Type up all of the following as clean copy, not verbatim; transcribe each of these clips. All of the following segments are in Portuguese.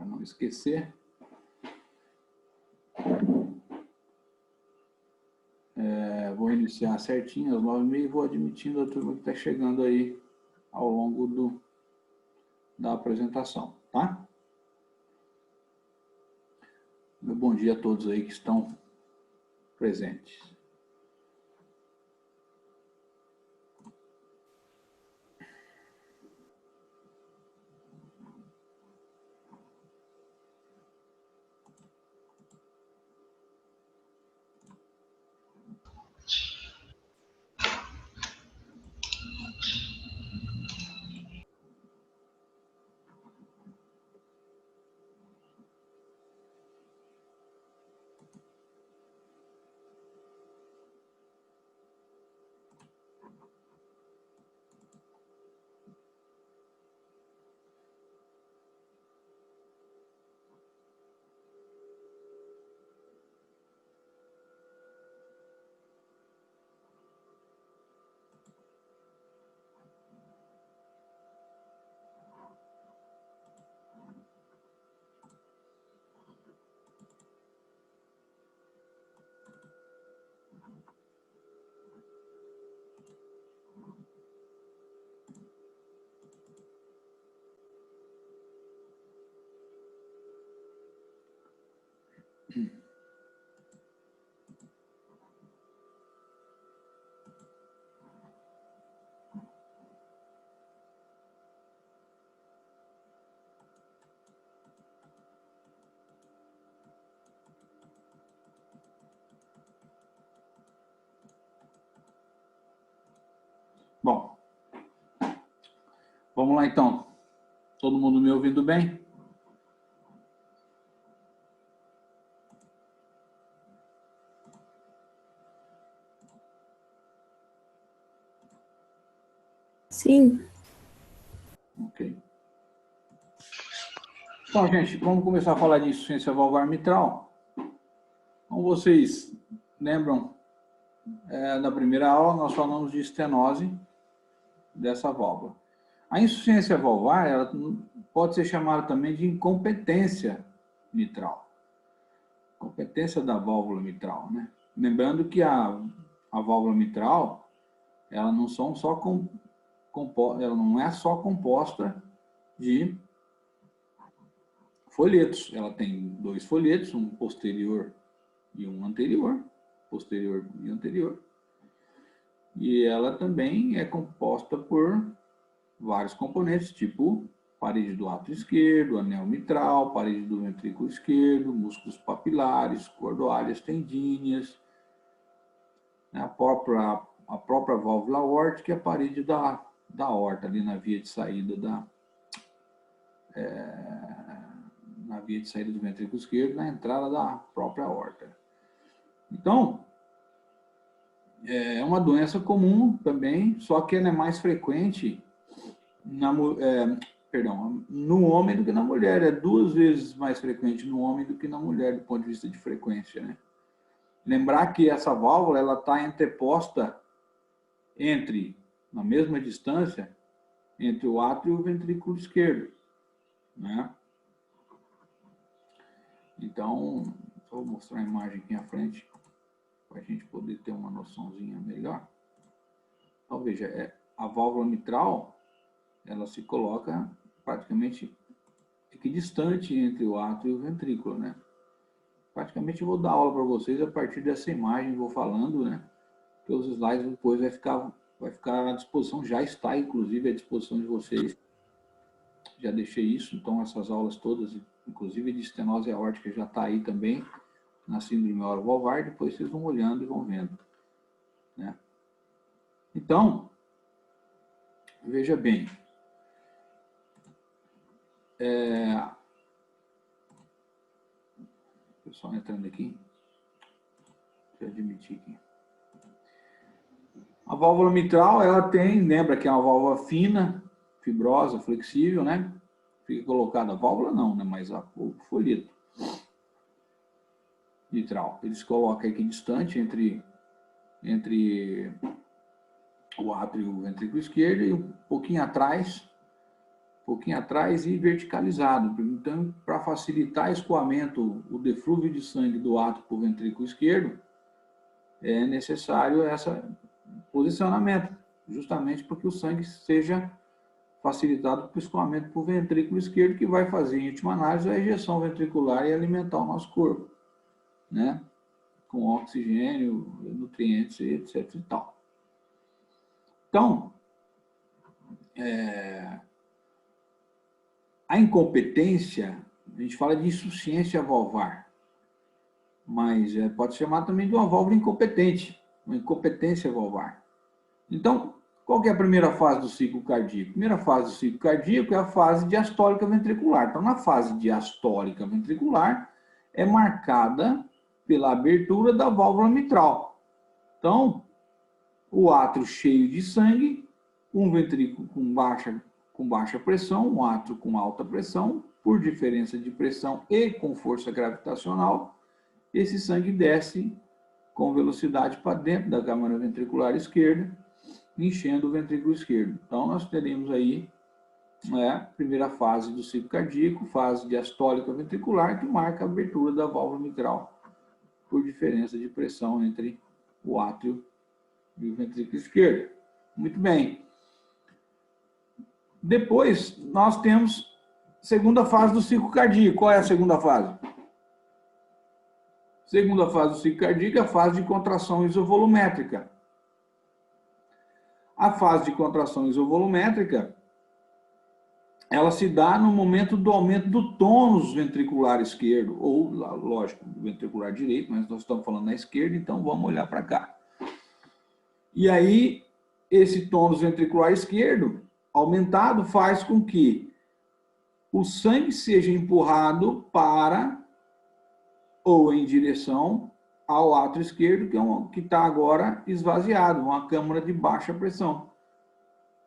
para não esquecer. Vou iniciar certinho às 9h30 e vou admitindo a turma que está chegando aí ao longo da apresentação, tá? Meu bom dia a todos aí que estão presentes. Bom, vamos lá então. Todo mundo me ouvindo bem? Sim. Ok. Então, gente, vamos começar a falar de insuficiência valvar mitral. Como vocês lembram, na primeira aula nós falamos de estenose dessa válvula. A insuficiência valvar, ela pode ser chamada também de incompetência mitral. Competência da válvula mitral, né? Lembrando que a válvula mitral, ela não é só composta de folhetos. Ela tem 2 folhetos, um posterior e um anterior, posterior e anterior. E ela também é composta por vários componentes, tipo parede do átrio esquerdo, anel mitral, parede do ventrículo esquerdo, músculos papilares, cordoalhas tendíneas, a própria válvula aórtica e a parede da aorta, ali na via de saída do ventrículo esquerdo, na entrada da própria aorta. Então, é uma doença comum também, só que ela é mais frequente no homem do que na mulher. É 2 vezes mais frequente no homem do que na mulher, do ponto de vista de frequência, né? Lembrar que essa válvula ela está interposta na mesma distância, entre o átrio e o ventrículo esquerdo, né? Então, só vou mostrar a imagem aqui à frente, para a gente poder ter uma noçãozinha melhor. Então, veja, a válvula mitral, ela se coloca praticamente equidistante entre o átrio e o ventrículo, né? Praticamente eu vou dar aula para vocês a partir dessa imagem, vou falando, né? Que os slides depois vai ficar à disposição, já está inclusive à disposição de vocês. Já deixei isso, então essas aulas todas, inclusive de estenose aórtica, já está aí também, na síndrome orovalvar, depois vocês vão olhando e vão vendo, né? Então, veja bem, o pessoal entrando aqui, deixa eu admitir aqui. A válvula mitral, ela lembra que é uma válvula fina, fibrosa, flexível, né? Fica colocada a válvula não, né? Mas o folheto mitral. Eles colocam aqui distante entre o átrio e o ventrículo esquerdo e um pouquinho atrás pouquinho atrás e verticalizado. Então, para facilitar o escoamento, o deflúvio de sangue do átrio para o ventrículo esquerdo, é necessário esse posicionamento, justamente porque o sangue seja facilitado para o escoamento para o ventrículo esquerdo, que vai fazer, em última análise, a ejeção ventricular e alimentar o nosso corpo, né? Com oxigênio, nutrientes, etc. e tal. Então, a incompetência, a gente fala de insuficiência valvar, mas pode chamar também de uma válvula incompetente, uma incompetência valvar. Então, qual que é a primeira fase do ciclo cardíaco? A primeira fase do ciclo cardíaco é a fase diastólica ventricular. Então, na fase diastólica ventricular, é marcada pela abertura da válvula mitral. Então, o átrio cheio de sangue, um ventrículo com baixa pressão, um átrio com alta pressão, por diferença de pressão e com força gravitacional, esse sangue desce com velocidade para dentro da câmara ventricular esquerda, enchendo o ventrículo esquerdo. Então, nós teremos aí a primeira fase do ciclo cardíaco, fase diastólica ventricular, que marca a abertura da válvula mitral, por diferença de pressão entre o átrio e o ventrículo esquerdo. Muito bem. Depois, nós temos a segunda fase do ciclo cardíaco. Qual é a segunda fase? Segunda fase do ciclo cardíaco é a fase de contração isovolumétrica. A fase de contração isovolumétrica, ela se dá no momento do aumento do tônus ventricular esquerdo, ou, lógico, ventricular direito, mas nós estamos falando na esquerda, então vamos olhar para cá. E aí, esse tônus ventricular esquerdo aumentado faz com que o sangue seja empurrado para ou em direção ao átrio esquerdo, que está agora esvaziado, uma câmara de baixa pressão,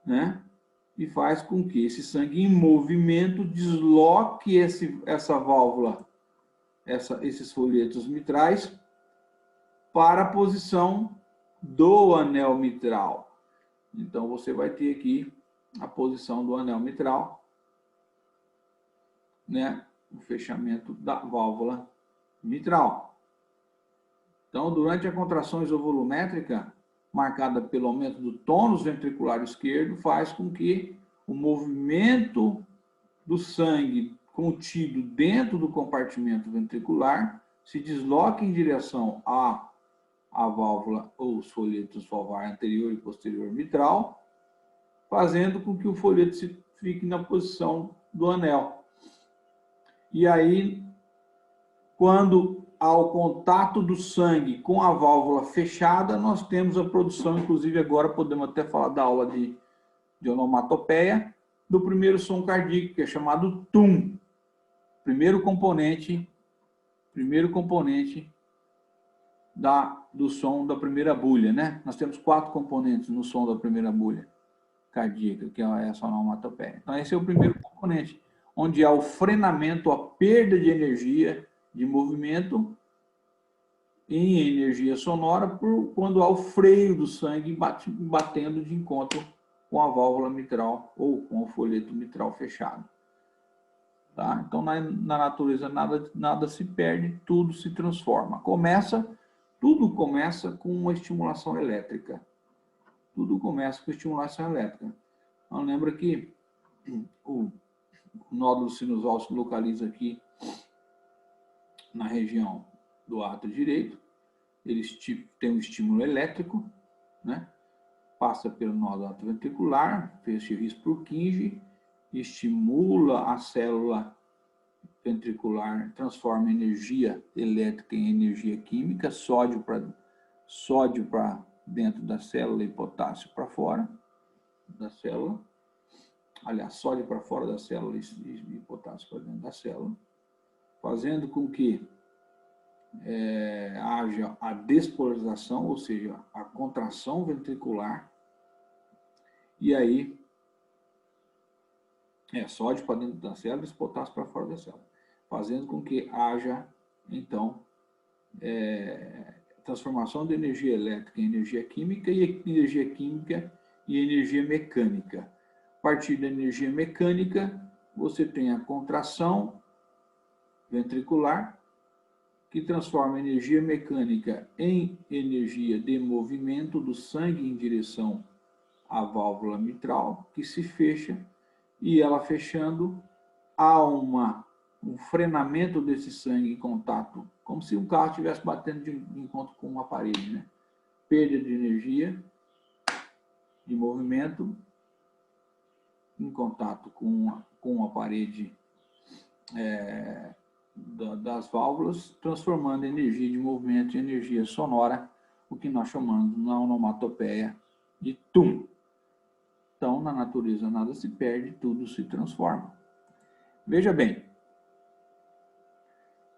né? E faz com que esse sangue em movimento desloque essa válvula, esses folhetos mitrais, para a posição do anel mitral. Então, você vai ter aqui a posição do anel mitral, né? O fechamento da válvula mitral. Então, durante a contração isovolumétrica, marcada pelo aumento do tônus ventricular esquerdo, faz com que o movimento do sangue contido dentro do compartimento ventricular se desloque em direção à válvula ou os folhetos valvar anterior e posterior mitral, fazendo com que o folheto fique na posição do anel. E aí, quando há o contato do sangue com a válvula fechada, nós temos a produção, inclusive agora podemos até falar da aula de onomatopeia, do primeiro som cardíaco, que é chamado TUM, primeiro componente do som da primeira bulha, né? Nós temos 4 componentes no som da primeira bulha cardíaca, que é essa onomatopeia. Então, esse é o primeiro componente, onde há o frenamento, a perda de energia de movimento em energia sonora, quando há o freio do sangue batendo de encontro com a válvula mitral ou com o folheto mitral fechado. Tá? Então, na natureza, nada se perde, tudo se transforma. Tudo começa com uma estimulação elétrica. Tudo começa com estimulação elétrica. Então, lembra que o nódulo sinusal se localiza aqui na região do átrio direito. Ele tem um estímulo elétrico, né? Passa pelo nódulo atrioventricular, fez risco por Purkinje, estimula a célula ventricular, transforma energia elétrica em energia química, sódio para dentro da célula e potássio para fora da célula. Aliás, sódio para fora da célula e potássio para dentro da célula, fazendo com que haja a despolarização, ou seja, a contração ventricular, e aí sódio para dentro da célula e potássio para fora da célula, fazendo com que haja, então, transformação de energia elétrica em energia química e energia mecânica. partir da energia mecânica, você tem a contração ventricular, que transforma a energia mecânica em energia de movimento do sangue em direção à válvula mitral, que se fecha, e ela fechando, há um frenamento desse sangue em contato, como se um carro estivesse batendo de encontro com uma parede, né? Perda de energia, de movimento, em contato com a parede das válvulas, transformando a energia de movimento em energia sonora, o que nós chamamos na onomatopeia de tum. Então, na natureza nada se perde, tudo se transforma. Veja bem,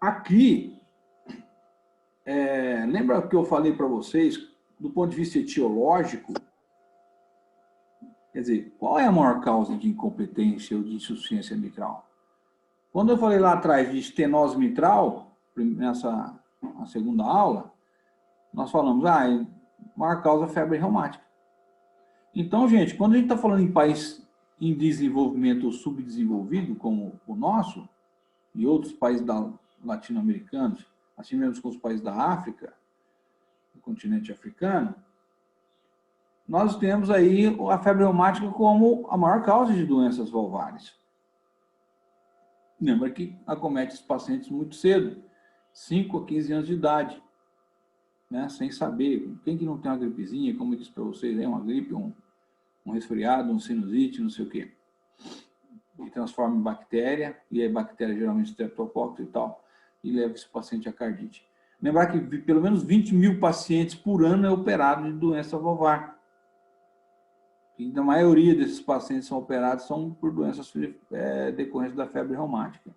aqui, lembra que eu falei para vocês, do ponto de vista etiológico, quer dizer, qual é a maior causa de incompetência ou de insuficiência mitral? Quando eu falei lá atrás de estenose mitral, na segunda aula, nós falamos, a maior causa é febre reumática. Então, gente, quando a gente está falando em país em desenvolvimento ou subdesenvolvido, como o nosso, e outros países latino-americanos, assim mesmo como os países da África, do continente africano, nós temos aí a febre reumática como a maior causa de doenças valvares. Lembra que acomete os pacientes muito cedo, 5 a 15 anos de idade, né? Sem saber. Quem que não tem uma gripezinha, como eu disse para vocês, uma gripe, um resfriado, um sinusite, não sei o quê. E transforma em bactéria, e a bactéria geralmente streptococcus e tal, e leva esse paciente à cardite. Lembrar que pelo menos 20 mil pacientes por ano é operado de doença valvar. E a maioria desses pacientes são operados por doenças decorrentes da febre reumática.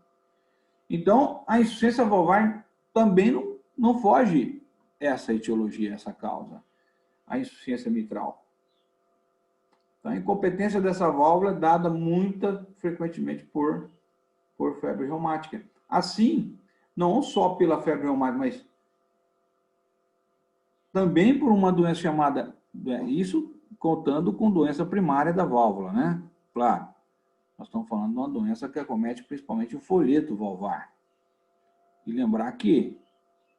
Então, a insuficiência valvar também não foge essa etiologia, essa causa, a insuficiência mitral. Então, a incompetência dessa válvula é dada muito frequentemente por febre reumática. Assim, não só pela febre reumática, mas também por uma doença chamada, isso contando com doença primária da válvula, né? Claro, nós estamos falando de uma doença que acomete principalmente o folheto valvar. E lembrar que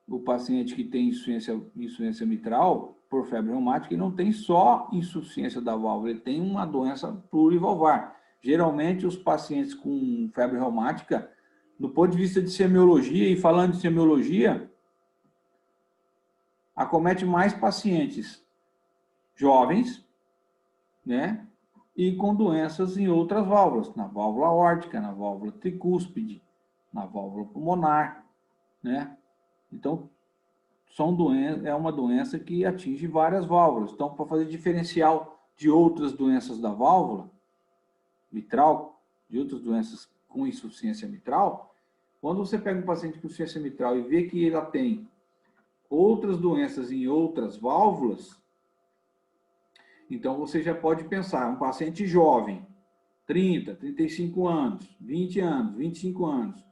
o paciente que tem insuficiência mitral por febre reumática, ele não tem só insuficiência da válvula, ele tem uma doença plurivalvar. Geralmente, os pacientes com febre reumática, do ponto de vista de semiologia, e falando de semiologia, acomete mais pacientes jovens, né? E com doenças em outras válvulas, na válvula aórtica, na válvula tricúspide, na válvula pulmonar, né? Então, é uma doença que atinge várias válvulas. Então, para fazer diferencial de outras doenças da válvula mitral, de outras doenças com insuficiência mitral, quando você pega um paciente com insuficiência mitral e vê que ela tem outras doenças em outras válvulas, então você já pode pensar, um paciente jovem, 30, 35 anos, 20 anos, 25 anos,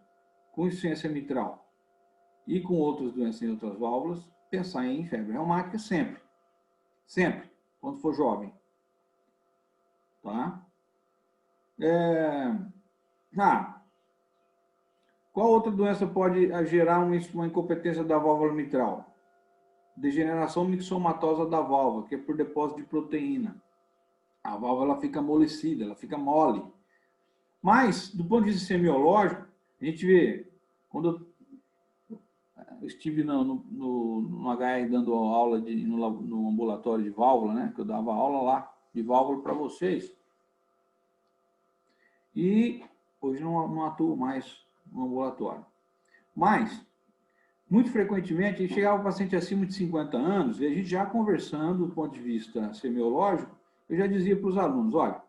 com insuficiência mitral e com outras doenças em outras válvulas, pensar em febre reumática sempre. Sempre, quando for jovem. Tá? Qual outra doença pode gerar uma incompetência da válvula mitral? Degeneração mixomatosa da válvula, que é por depósito de proteína. A válvula fica amolecida, ela fica mole. Mas, do ponto de vista semiológico, a gente vê, quando eu estive no HR dando aula no ambulatório de válvula, né, que eu dava aula lá de válvula para vocês, e hoje não atuo mais no ambulatório. Mas, muito frequentemente, chegava um paciente acima de 50 anos, e a gente já conversando do ponto de vista semiológico, eu já dizia para os alunos, olha,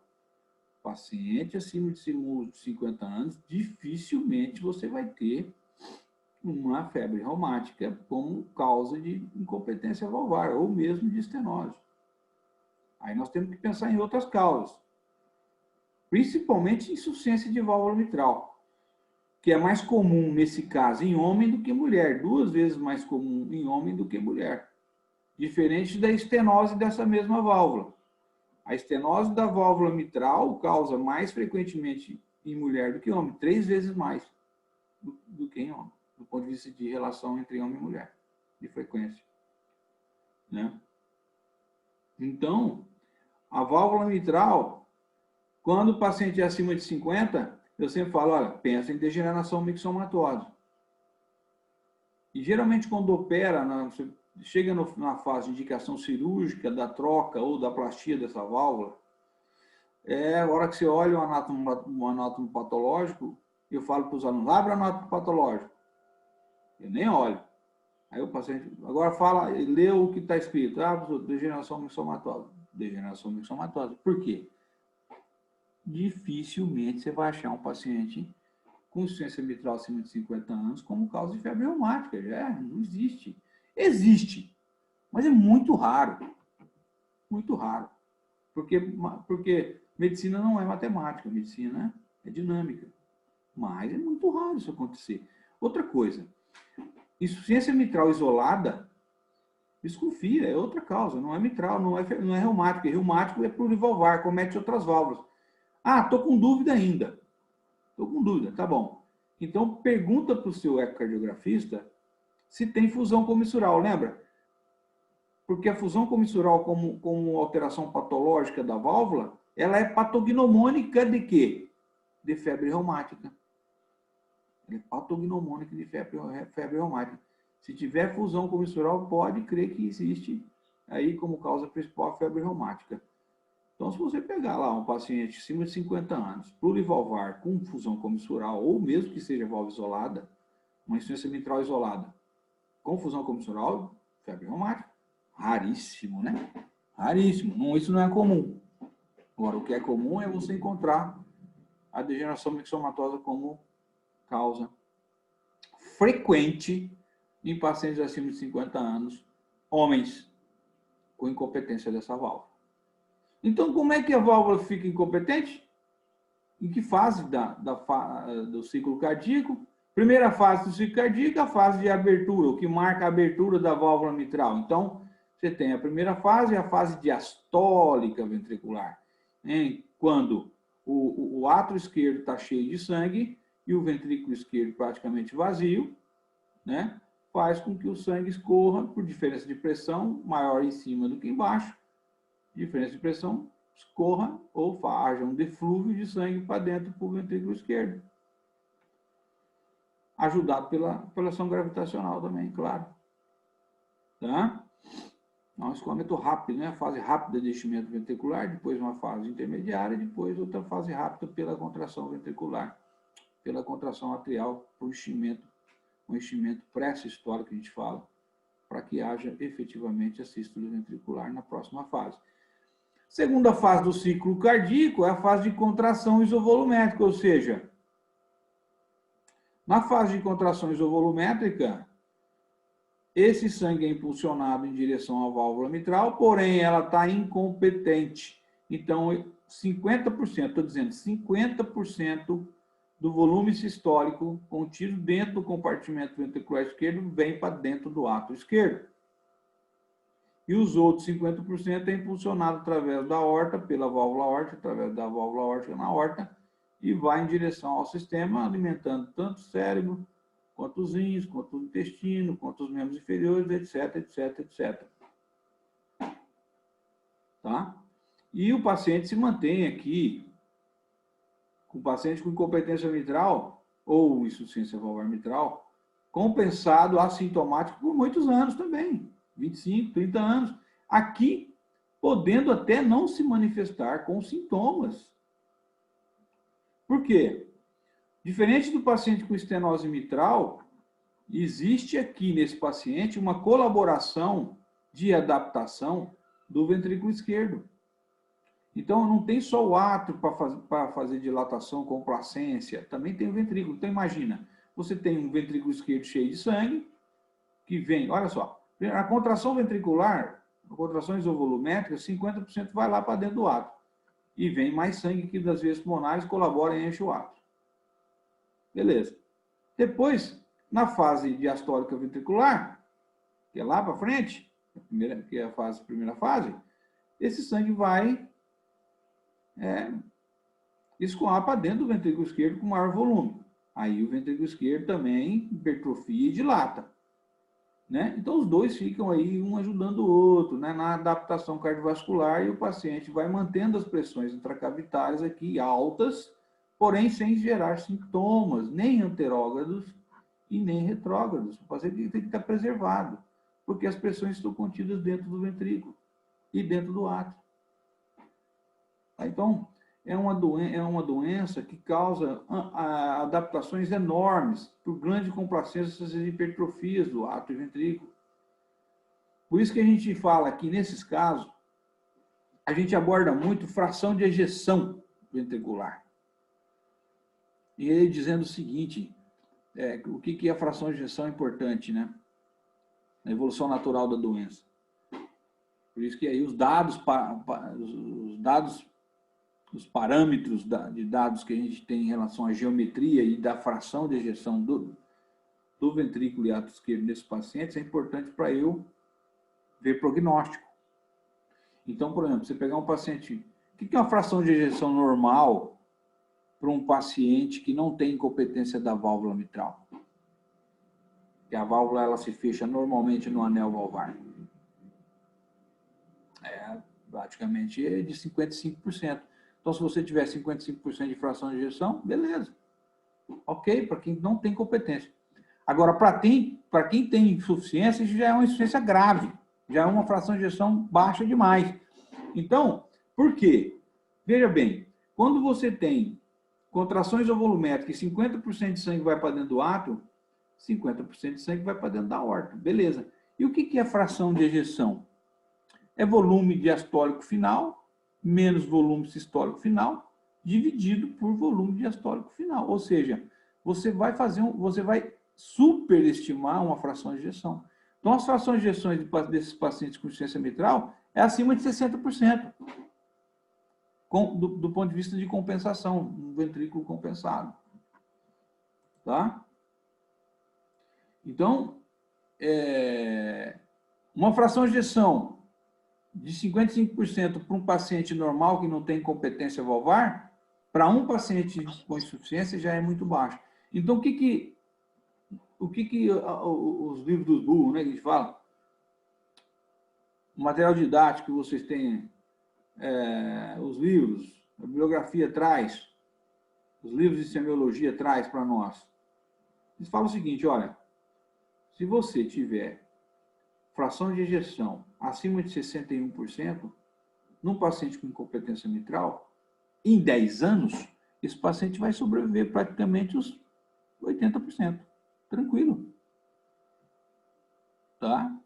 paciente acima de 50 anos, dificilmente você vai ter uma febre reumática como causa de incompetência valvar, ou mesmo de estenose. Aí nós temos que pensar em outras causas, principalmente insuficiência de válvula mitral, que é mais comum nesse caso em homem do que mulher, 2 vezes mais comum em homem do que mulher, diferente da estenose dessa mesma válvula. A estenose da válvula mitral causa mais frequentemente em mulher do que homem, 3 vezes mais do que em homem, do ponto de vista de relação entre homem e mulher, de frequência. Né? Então, a válvula mitral, quando o paciente é acima de 50, eu sempre falo, olha, pensa em degeneração mixomatosa. E geralmente quando opera, chega na fase de indicação cirúrgica da troca ou da plastia dessa válvula, a hora que você olha o anátomo patológico, eu falo para os alunos, abre o anátomo patológico. Eu nem olho. Aí o paciente, agora fala, lê o que está escrito. Degeneração mixomatosa. Degeneração mixomatosa. Por quê? Dificilmente você vai achar um paciente com insuficiência mitral acima de 50 anos como causa de febre reumática. Não existe. Existe, mas é muito raro. Muito raro. Porque medicina não é matemática, medicina é dinâmica. Mas é muito raro isso acontecer. Outra coisa, insuficiência mitral isolada, desconfia, é outra causa, não é mitral, não é reumático. Reumático é plurivalvar, comete outras válvulas. Estou com dúvida ainda. Estou com dúvida, tá bom. Então, pergunta para o seu ecocardiografista se tem fusão comissural, lembra? Porque a fusão comissural como alteração patológica da válvula, ela é patognomônica de quê? De febre reumática. Ela é patognomônica de febre reumática. Se tiver fusão comissural, pode crer que existe aí como causa principal a febre reumática. Então, se você pegar lá um paciente acima de 50 anos, plurivalvar com fusão comissural, ou mesmo que seja válvula isolada, uma insuficiência mitral isolada, com fusão comissural, febre reumática. Raríssimo, né? Raríssimo. Não, isso não é comum. Agora, o que é comum é você encontrar a degeneração mixomatosa como causa frequente em pacientes acima de 50 anos, homens com incompetência dessa válvula. Então, como é que a válvula fica incompetente? Em que fase do ciclo cardíaco? Primeira fase do ciclo cardíaco, a fase de abertura, o que marca a abertura da válvula mitral. Então, você tem a primeira fase, a fase diastólica ventricular, hein? Quando o átrio esquerdo está cheio de sangue e o ventrículo esquerdo praticamente vazio, né? Faz com que o sangue escorra por diferença de pressão maior em cima do que embaixo. Diferença de pressão, escorra ou haja um deflúvio de sangue para dentro para o ventrículo esquerdo. Ajudado pela ação gravitacional também, claro. Tá? Um escoamento rápido, né? A fase rápida de enchimento ventricular, depois uma fase intermediária, depois outra fase rápida pela contração ventricular, pela contração atrial, por enchimento, um enchimento pré-sistólico que a gente fala, para que haja efetivamente a sístole ventricular na próxima fase. Segunda fase do ciclo cardíaco é a fase de contração isovolumétrica, ou seja, na fase de contração isovolumétrica, esse sangue é impulsionado em direção à válvula mitral, porém ela está incompetente. Então, 50%, estou dizendo, 50% do volume sistólico contido dentro do compartimento ventricular esquerdo vem para dentro do átrio esquerdo. E os outros 50% é impulsionado através da aorta, pela válvula aórtica, através da válvula aórtica na aorta, e vai em direção ao sistema, alimentando tanto o cérebro, quanto os rins, quanto o intestino, quanto os membros inferiores, etc, etc, etc. Tá? E o paciente se mantém aqui, com o paciente com incompetência mitral, ou insuficiência valvar mitral, compensado assintomático por muitos anos também, 25, 30 anos. Aqui, podendo até não se manifestar com sintomas. Por quê? Diferente do paciente com estenose mitral, existe aqui nesse paciente uma colaboração de adaptação do ventrículo esquerdo. Então, não tem só o átrio para fazer dilatação com complacência, também tem o ventrículo. Então, imagina, você tem um ventrículo esquerdo cheio de sangue, que vem, olha só, a contração ventricular, a contração isovolumétrica, 50% vai lá para dentro do átrio. E vem mais sangue que das veias pulmonares, colabora e enche o átrio. Beleza. Depois, na fase diastólica ventricular, que é lá para frente, que é a primeira fase, esse sangue vai escoar para dentro do ventrículo esquerdo com maior volume. Aí o ventrículo esquerdo também hipertrofia e dilata. Né? Então, os dois ficam aí, um ajudando o outro, né? Na adaptação cardiovascular, e o paciente vai mantendo as pressões intracavitárias aqui altas, porém sem gerar sintomas, nem anterógrados e nem retrógrados. O paciente tem que estar preservado, porque as pressões estão contidas dentro do ventrículo e dentro do átrio. Então, é uma doença que causa adaptações enormes por grande complacência das hipertrofias do átrio e ventrículo. Por isso que a gente fala aqui, nesses casos, a gente aborda muito fração de ejeção ventricular. E ele dizendo o seguinte, o que é a fração de ejeção é importante, né? Na evolução natural da doença. Por isso que aí os parâmetros de dados que a gente tem em relação à geometria e da fração de ejeção do ventrículo e átrio esquerdo nesses pacientes é importante para eu ver prognóstico. Então, por exemplo, você pegar um paciente... O que é uma fração de ejeção normal para um paciente que não tem incompetência da válvula mitral? Que a válvula ela se fecha normalmente no anel valvar. Praticamente é de 55%. Então, se você tiver 55% de fração de ejeção, beleza. Ok, para quem não tem competência. Agora, para quem tem insuficiência, isso já é uma insuficiência grave. Já é uma fração de ejeção baixa demais. Então, por quê? Veja bem, quando você tem contrações volumétricas e 50% de sangue vai para dentro do átrio, 50% de sangue vai para dentro da aorta. Beleza. E o que é fração de ejeção? É volume diastólico final menos volume sistólico final dividido por volume diastólico final. Ou seja, você vai superestimar uma fração de ejeção. Então, as frações de ejeções desses pacientes com insuficiência mitral é acima de 60%, do ponto de vista de compensação, um ventrículo compensado. Tá? Então, uma fração de ejeção de 55% para um paciente normal que não tem competência valvar, para um paciente com insuficiência já é muito baixo. Então, o que os livros dos burros, né, que a gente fala, o material didático que vocês têm, os livros, a bibliografia traz, os livros de semiologia traz para nós. Eles falam o seguinte, olha, se você tiver fração de ejeção acima de 61%, num paciente com incompetência mitral, em 10 anos, esse paciente vai sobreviver praticamente os 80%. Tranquilo. Tá?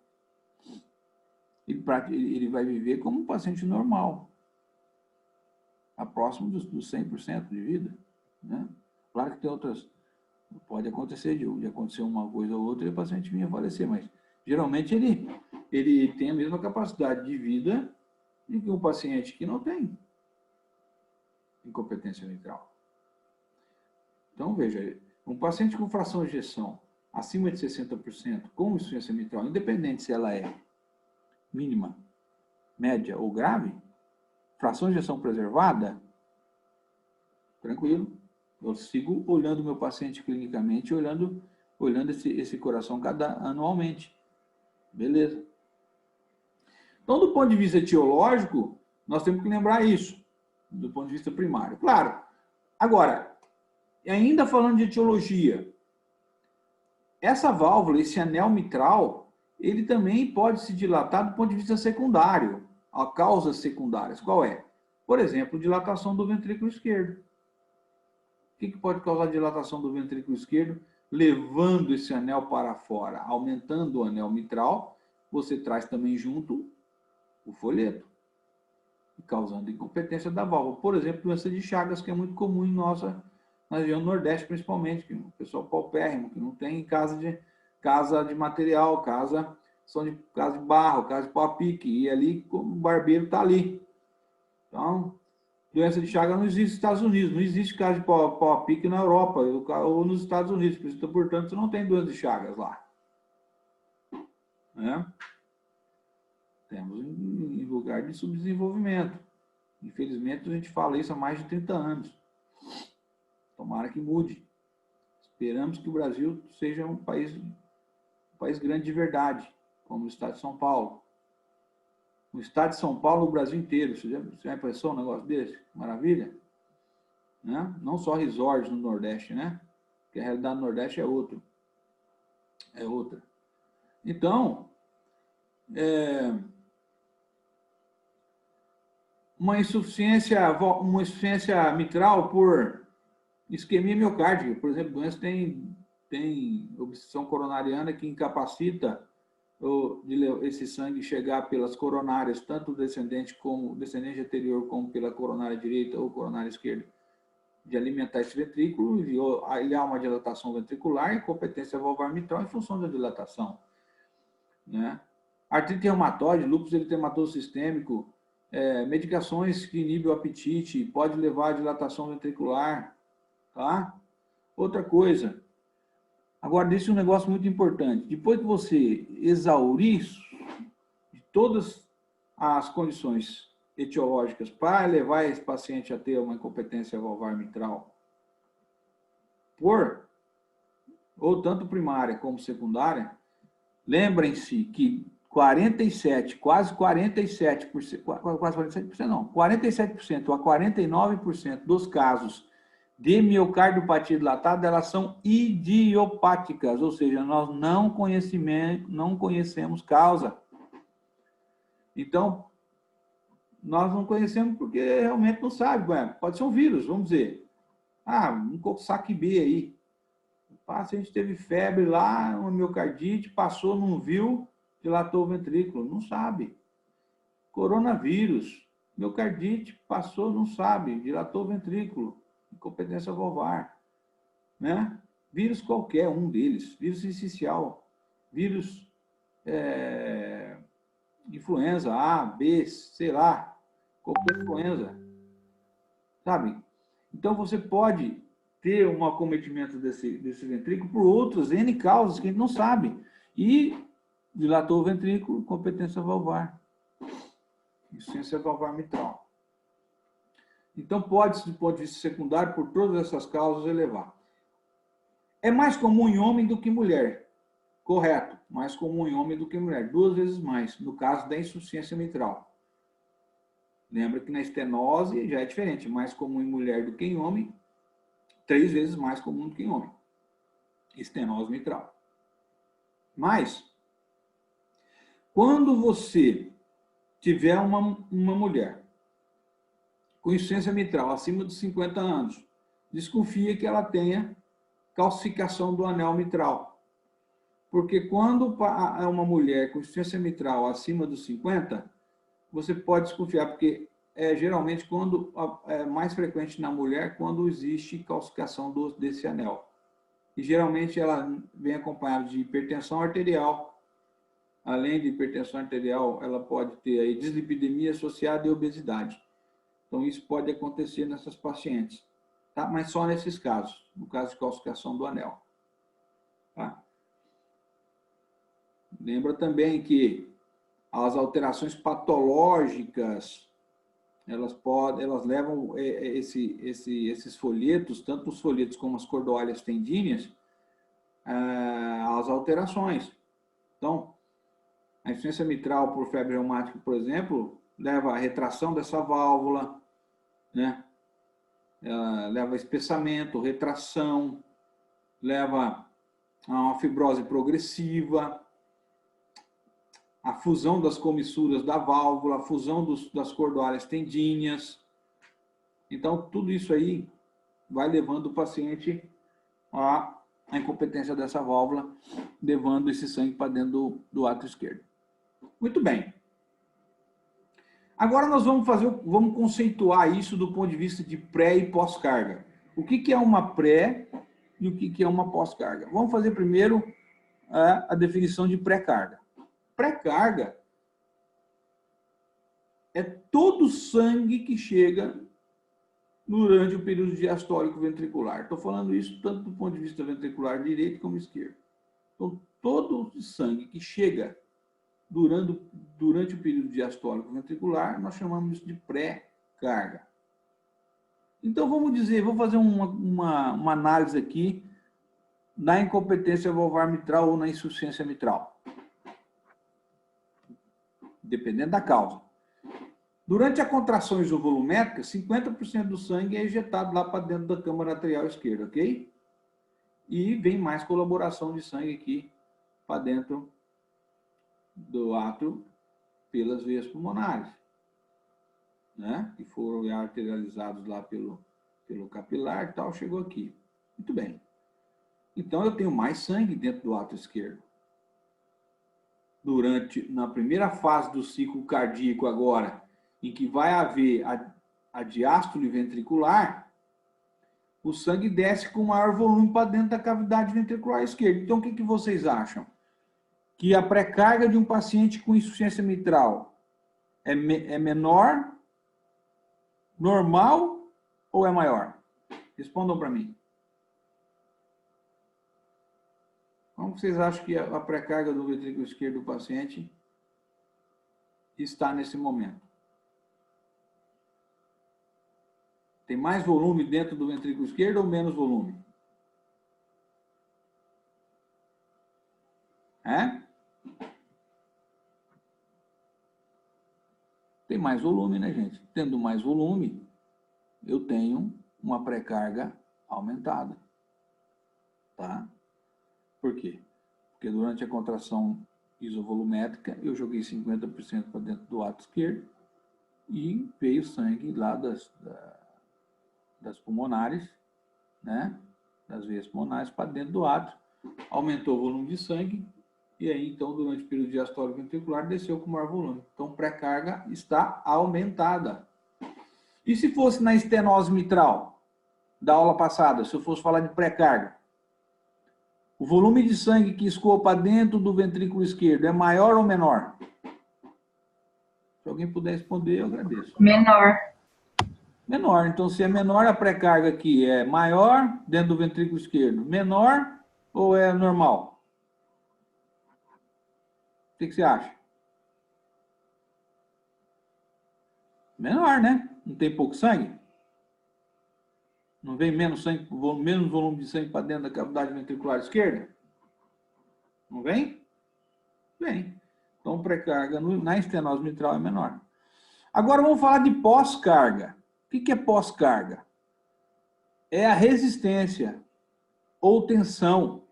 Ele vai viver como um paciente normal. Próximo dos 100% de vida. Né? Claro que tem outras... Pode acontecer de acontecer uma coisa ou outra e o paciente vinha falecer, mas geralmente ele tem a mesma capacidade de vida de que um paciente que não tem incompetência mitral. Então, veja, um paciente com fração de ejeção acima de 60%, com insuficiência mitral, independente se ela é mínima, média ou grave, fração de ejeção preservada, tranquilo. Eu sigo olhando o meu paciente clinicamente, olhando esse coração anualmente. Beleza. Então, do ponto de vista etiológico, nós temos que lembrar isso, do ponto de vista primário. Claro. Agora, ainda falando de etiologia, essa válvula, esse anel mitral, ele também pode se dilatar do ponto de vista secundário, a causas secundárias. Qual é? Por exemplo, dilatação do ventrículo esquerdo. O que pode causar dilatação do ventrículo esquerdo? Levando esse anel para fora, aumentando o anel mitral, você traz também junto o folheto, causando incompetência da válvula. Por exemplo, doença de Chagas, que é muito comum na região do Nordeste, principalmente, que o pessoal paupérrimo, que não tem casa de material, casa de barro, casa de pau a pique, e ali o barbeiro está ali. Então, doença de Chagas não existe nos Estados Unidos, não existe casa de pau a pique na Europa ou nos Estados Unidos, portanto, você não tem doença de Chagas lá. Né? Temos em lugar de subdesenvolvimento. Infelizmente, a gente fala isso há mais de 30 anos. Tomara que mude. Esperamos que o Brasil seja um país grande de verdade, como o estado de São Paulo. O estado de São Paulo, o Brasil inteiro. Você já pensou um negócio desse? Maravilha? Né? Não só resorts no Nordeste, né? Porque a realidade do Nordeste é outra. É outra. Então, uma insuficiência mitral por isquemia miocárdica, por exemplo, doença tem obstrução coronariana que incapacita esse sangue chegar pelas coronárias, tanto o descendente anterior, como pela coronária direita ou coronária esquerda, de alimentar esse ventrículo, e há uma dilatação ventricular e incompetência valvar mitral em função da dilatação. Né? Artrite reumatoide, lúpus eritematoso sistêmico, medicações que inibem o apetite, pode levar à dilatação ventricular, tá? Outra coisa, agora, disse um negócio muito importante. Depois que você exaurir de todas as condições etiológicas para levar esse paciente a ter uma incompetência valvar mitral, ou tanto primária como secundária, lembrem-se que 47%, quase 47% não, 47% a 49% dos casos de miocardiopatia dilatada, elas são idiopáticas, ou seja, nós não conhecemos causa. Então, nós não conhecemos porque realmente não sabe. Pode ser um vírus, vamos dizer. Um Coxsackie B aí. O paciente teve febre lá, uma miocardite, passou, não viu, dilatou o ventrículo. Não sabe. Coronavírus, miocardite, passou, não sabe, dilatou o ventrículo. Incompetência valvar, né? Vírus qualquer um deles, vírus essencial, vírus influenza A, B, sei lá, qualquer influenza, sabe? Então você pode ter um acometimento desse ventrículo por outras N causas que a gente não sabe, e dilatou o ventrículo, incompetência valvar, insuficiência valvar mitral. Então, pode-se, do ponto de vista secundário, por todas essas causas, elevar. É mais comum em homem do que em mulher. Correto. Mais comum em homem do que em mulher. 2 vezes mais, no caso da insuficiência mitral. Lembra que na estenose já é diferente. Mais comum em mulher do que em homem. 3 vezes mais comum do que em homem. Estenose mitral. Mas, quando você tiver uma mulher com insuficiência mitral acima dos 50 anos, desconfia que ela tenha calcificação do anel mitral. Porque quando é uma mulher com insuficiência mitral acima dos 50, você pode desconfiar, porque geralmente é mais frequente na mulher quando existe calcificação desse anel. E geralmente ela vem acompanhada de hipertensão arterial. Além de hipertensão arterial, ela pode ter aí dislipidemia associada e obesidade. Então, isso pode acontecer nessas pacientes, tá? Mas só nesses casos, no caso de calcificação do anel. Tá? Lembra também que as alterações patológicas, elas levam esses folhetos, tanto os folhetos como as cordoalhas tendíneas, às alterações. Então, a insuficiência mitral por febre reumática, por exemplo, leva à retração dessa válvula, né? Leva a espessamento, retração, leva a uma fibrose progressiva, a fusão das comissuras da válvula, a fusão das cordoalhas tendíneas. Então, tudo isso aí vai levando o paciente à incompetência dessa válvula, levando esse sangue para dentro do átrio esquerdo. Muito bem. Agora nós vamos conceituar isso do ponto de vista de pré e pós-carga. O que é uma pré e o que é uma pós-carga? Vamos fazer primeiro a definição de pré-carga. Pré-carga é todo o sangue que chega durante o período diastólico ventricular. Estou falando isso tanto do ponto de vista ventricular direito como esquerdo. Então, todo o sangue que chega durante o período diastólico ventricular, nós chamamos isso de pré-carga. carga. Então, vamos dizer, vou fazer uma análise aqui na incompetência valvar mitral ou na insuficiência mitral. Dependendo da causa. Durante a contração isovolumétrica, 50% do sangue é ejetado lá para dentro da câmara arterial esquerda, ok? E vem mais colaboração de sangue aqui para dentro do átrio pelas veias pulmonares, né? Que foram arterializados lá pelo capilar e tal, chegou aqui. Muito bem. Então, eu tenho mais sangue dentro do átrio esquerdo. Na primeira fase do ciclo cardíaco agora, em que vai haver a diástole ventricular, o sangue desce com maior volume para dentro da cavidade ventricular esquerda. Então, o que vocês acham? Que a pré-carga de um paciente com insuficiência mitral é menor, normal ou é maior? Respondam para mim. Como vocês acham que a pré-carga do ventrículo esquerdo do paciente está nesse momento? Tem mais volume dentro do ventrículo esquerdo ou menos volume? É? Tem mais volume, né, gente? Tendo mais volume, eu tenho uma pré-carga aumentada. Tá? Por quê? Porque durante a contração isovolumétrica, eu joguei 50% para dentro do átrio esquerdo e veio sangue lá das pulmonares, né? Das veias pulmonares para dentro do átrio. Aumentou o volume de sangue e aí, então, durante o período diastólico ventricular, desceu com maior volume. Então, pré-carga está aumentada. E se fosse na estenose mitral, da aula passada, se eu fosse falar de pré-carga, o volume de sangue que escoa para dentro do ventrículo esquerdo é maior ou menor? Se alguém puder responder, eu agradeço. Menor. Menor. Então, se é menor, a pré-carga aqui é maior dentro do ventrículo esquerdo. Menor ou é normal? O que você acha? Menor, né? Não tem pouco sangue? Não vem menos volume de sangue para dentro da cavidade ventricular esquerda? Não vem? Vem. Então, pré-carga na estenose mitral é menor. Agora, vamos falar de pós-carga. O que é pós-carga? É a resistência ou tensão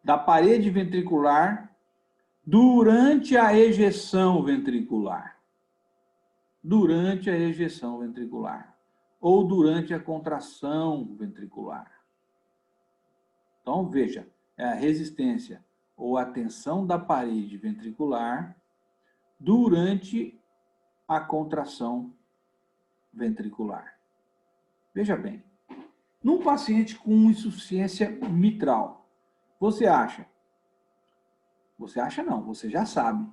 da parede ventricular durante a ejeção ventricular. Durante a ejeção ventricular. Ou durante a contração ventricular. Então, veja, é a resistência ou a tensão da parede ventricular durante a contração ventricular. Veja bem, num paciente com insuficiência mitral, você acha não, você já sabe,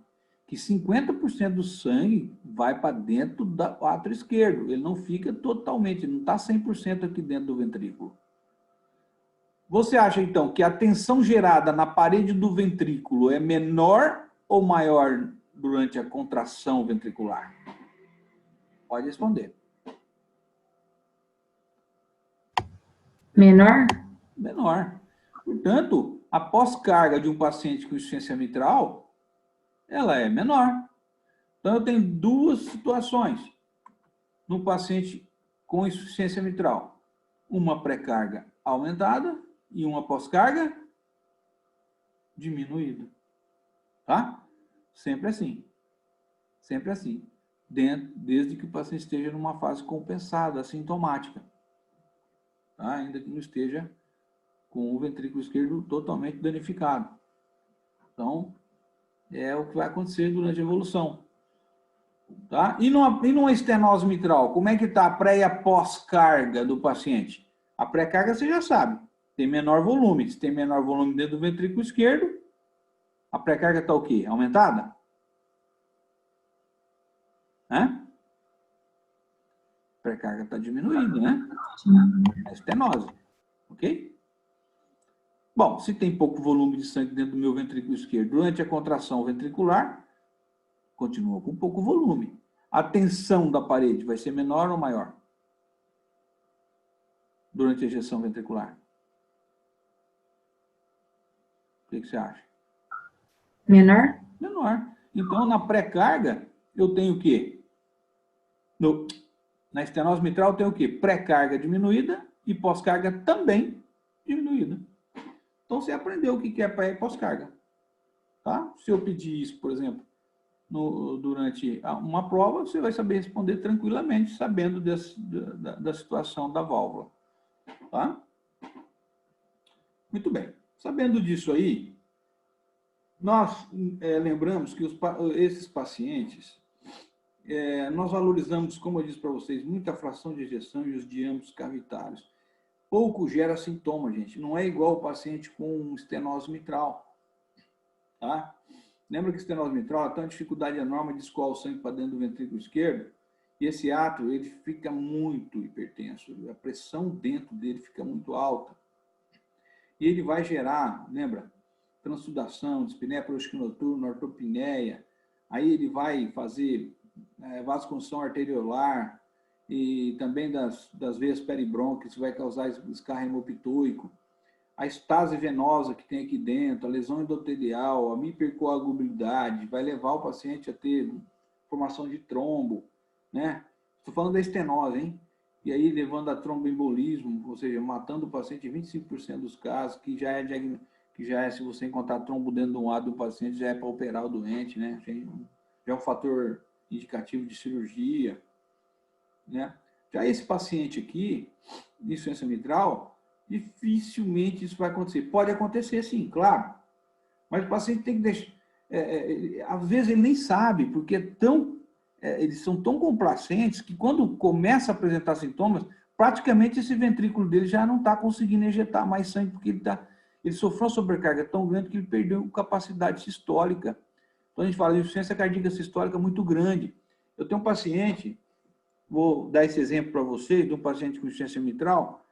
que 50% do sangue vai para dentro do átrio esquerdo. Ele não fica totalmente, não está 100% aqui dentro do ventrículo. Você acha, então, que a tensão gerada na parede do ventrículo é menor ou maior durante a contração ventricular? Pode responder. Menor? Menor. Portanto, a pós-carga de um paciente com insuficiência mitral, ela é menor. Então, eu tenho duas situações no paciente com insuficiência mitral. Uma pré-carga aumentada e uma pós-carga diminuída. Tá? Sempre assim. Sempre assim. Desde que o paciente esteja numa fase compensada, assintomática. Tá? Ainda que não esteja com o ventrículo esquerdo totalmente danificado. Então, é o que vai acontecer durante a evolução. Tá? E numa estenose mitral, como é que está a pré e a pós-carga do paciente? A pré-carga você já sabe, tem menor volume. Se tem menor volume dentro do ventrículo esquerdo, a pré-carga está o quê? Aumentada? A pré-carga está diminuindo, né? É estenose, ok? Bom, se tem pouco volume de sangue dentro do meu ventrículo esquerdo durante a contração ventricular, continua com pouco volume. a tensão da parede vai ser menor ou maior? Durante a ejeção ventricular. O que você acha? Menor? Menor. Então, na pré-carga, eu tenho o quê? Na estenose mitral, eu tenho o quê? Pré-carga diminuída e pós-carga também diminuída. Então, você aprendeu o que é pré e pós-carga. Tá? Se eu pedir isso, por exemplo, durante uma prova, você vai saber responder tranquilamente, sabendo da situação da válvula. Tá? Muito bem. Sabendo disso aí, nós lembramos que esses pacientes, nós valorizamos, como eu disse para vocês, muita fração de ejeção e os diâmetros cavitários. Pouco gera sintoma, gente. Não é igual o paciente com estenose mitral. Tá? Lembra que estenose mitral tem uma dificuldade enorme de escoar o sangue para dentro do ventrículo esquerdo? E esse ato, ele fica muito hipertenso. A pressão dentro dele fica muito alta. E ele vai gerar, lembra? Transsudação, dispneia proesquinoturna, ortopneia. Aí ele vai fazer vasconção arteriolar e também das veias peribrônquias, vai causar escarro hemopitúico. A estase venosa que tem aqui dentro, a lesão endotelial, a hipercoagulabilidade, vai levar o paciente a ter formação de trombo, né? Estou falando da estenose, hein? E aí levando a tromboembolismo, ou seja, matando o paciente em 25% dos casos, que já é, se você encontrar trombo dentro de um lado do paciente, já é para operar o doente, né? Já é um fator indicativo de cirurgia, né? Já esse paciente aqui, de insuficiência mitral, dificilmente isso vai acontecer. Pode acontecer, sim, claro. Mas o paciente tem que deixar... às vezes ele nem sabe, porque eles são tão complacentes que quando começa a apresentar sintomas, praticamente esse ventrículo dele já não está conseguindo injetar mais sangue, porque ele sofreu uma sobrecarga tão grande que ele perdeu capacidade sistólica. Então a gente fala de insuficiência cardíaca sistólica muito grande. Eu tenho um paciente, vou dar esse exemplo para vocês, de um paciente com insuficiência mitral,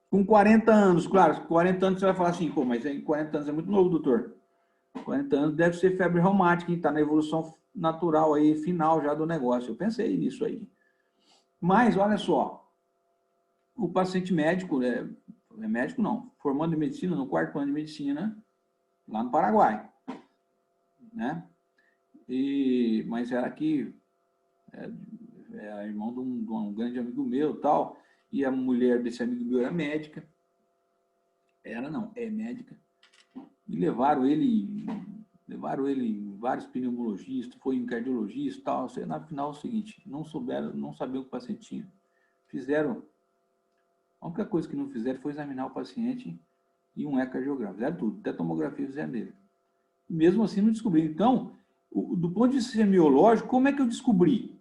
com 40 anos, claro, 40 anos você vai falar assim, pô, mas 40 anos é muito novo, doutor. 40 anos deve ser febre reumática, está na evolução natural aí, final já do negócio. Eu pensei nisso aí. Mas, olha só, o paciente médico, médico não, formando em medicina, no 4º ano de medicina, lá no Paraguai, né? Mas era aqui, irmão de um grande amigo meu, tal, e a mulher desse amigo meu era médica. É médica. E levaram ele em vários pneumologistas, foi em cardiologista e tal. Na final, é o seguinte, não sabiam o que o paciente tinha. Fizeram, a única coisa que não fizeram foi examinar o paciente e um ecocardiograma. Fizeram tudo, até tomografia fizeram dele. E mesmo assim não descobriram. Então, do ponto de vista semiológico, como é que eu descobri?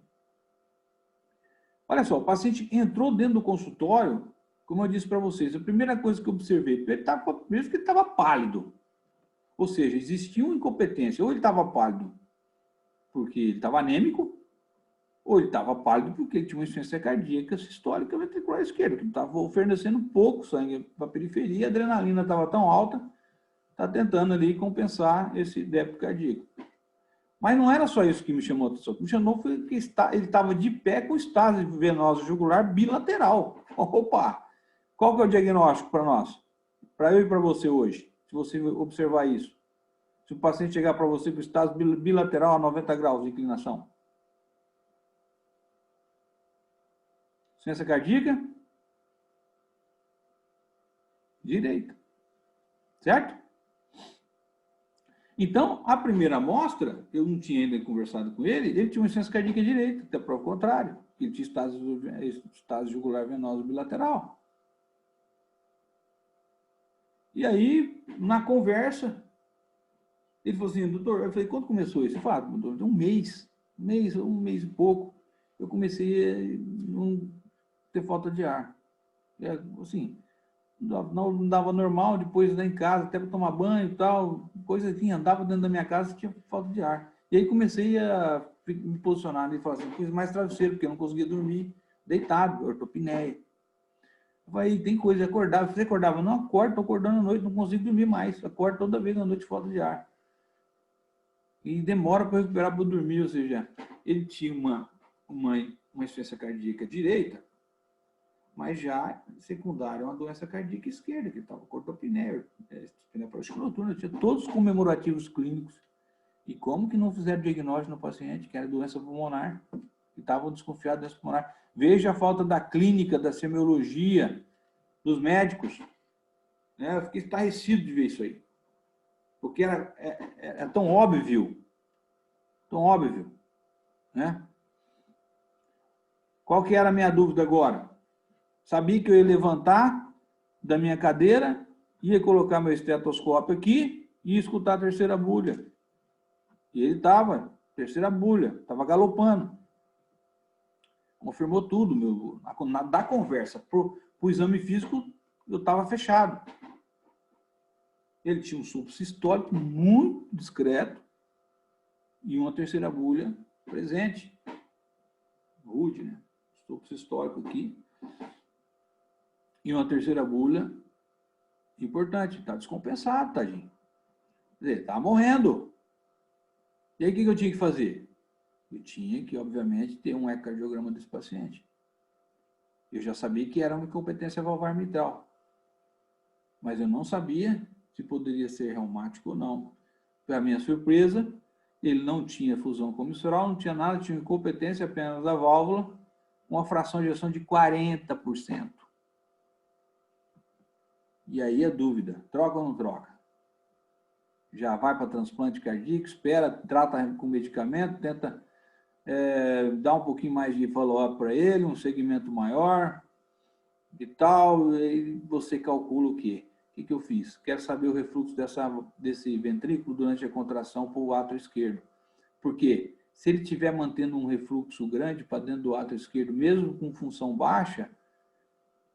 Olha só, o paciente entrou dentro do consultório, como eu disse para vocês, a primeira coisa que eu observei, mesmo que ele estava pálido. Ou seja, existia uma incompetência. Ou ele estava pálido porque ele estava anêmico, ou ele estava pálido porque ele tinha uma insuficiência cardíaca sistólica ventricular esquerda, que estava oferecendo pouco sangue para a periferia, a adrenalina estava tão alta, está tentando ali compensar esse débito cardíaco. Mas não era só isso que me chamou a atenção. O que me chamou foi que ele estava de pé com estase venosa jugular bilateral. Opa! Qual que é o diagnóstico para nós? Para eu e para você hoje, se você observar isso. Se o paciente chegar para você com estase bilateral a 90 graus de inclinação. Insuficiência cardíaca? Direita. Certo? Então, a primeira amostra, eu não tinha ainda conversado com ele tinha uma insuficiência cardíaca direita, até para o contrário. Ele tinha estase jugular venosa bilateral. E aí, na conversa, ele falou assim, doutor, eu falei, quando começou isso? Eu falei, doutor, um mês e pouco, eu comecei a não ter falta de ar. Assim, não dava normal, depois lá em casa, até para tomar banho e tal, coisa assim, andava dentro da minha casa e tinha falta de ar. E aí comecei a me posicionar e falar assim, fiz mais travesseiro, porque eu não conseguia dormir deitado, ortopneia. Eu falei, tem coisa, acordava, você acordava, não acordo, estou acordando à noite, não consigo dormir mais, acordo toda vez na noite falta de ar. E demora para recuperar para dormir, ou seja, ele tinha uma uma insuficiência cardíaca direita, mas já secundária uma doença cardíaca esquerda, que estava cortou a pneu parótica noturna, tinha todos os comemorativos clínicos. E como que não fizeram diagnóstico no paciente, que era doença pulmonar, e estavam desconfiados de doença pulmonar? Veja a falta da clínica, da semiologia, dos médicos. Né? Eu fiquei estarrecido de ver isso aí. Porque é tão óbvio. Tão óbvio. Né? Qual que era a minha dúvida agora? Sabia que eu ia levantar da minha cadeira, ia colocar meu estetoscópio aqui e ia escutar a terceira bulha. E ele estava, terceira bulha, estava galopando. Confirmou tudo, da conversa. Para o exame físico, eu estava fechado. Ele tinha um sopro sistólico muito discreto e uma terceira bulha presente. Rude, né? Sopro sistólico aqui. E uma terceira bulha importante. Está descompensado, tadinho. Quer dizer, está morrendo. E aí, o que eu tinha que fazer? Eu tinha que, obviamente, ter um ecocardiograma desse paciente. Eu já sabia que era uma incompetência valvar mitral. Mas eu não sabia se poderia ser reumático ou não. Para minha surpresa, ele não tinha fusão comissural, não tinha nada, tinha incompetência apenas da válvula, uma fração de ejeção de 40%. E aí a dúvida, troca ou não troca? Já vai para transplante cardíaco, espera, trata com medicamento, tenta dar um pouquinho mais de follow-up para ele, um segmento maior e tal, e você calcula o quê? O que eu fiz? Quero saber o refluxo desse ventrículo durante a contração para o átrio esquerdo. Por quê? Se ele estiver mantendo um refluxo grande para dentro do átrio esquerdo, mesmo com função baixa,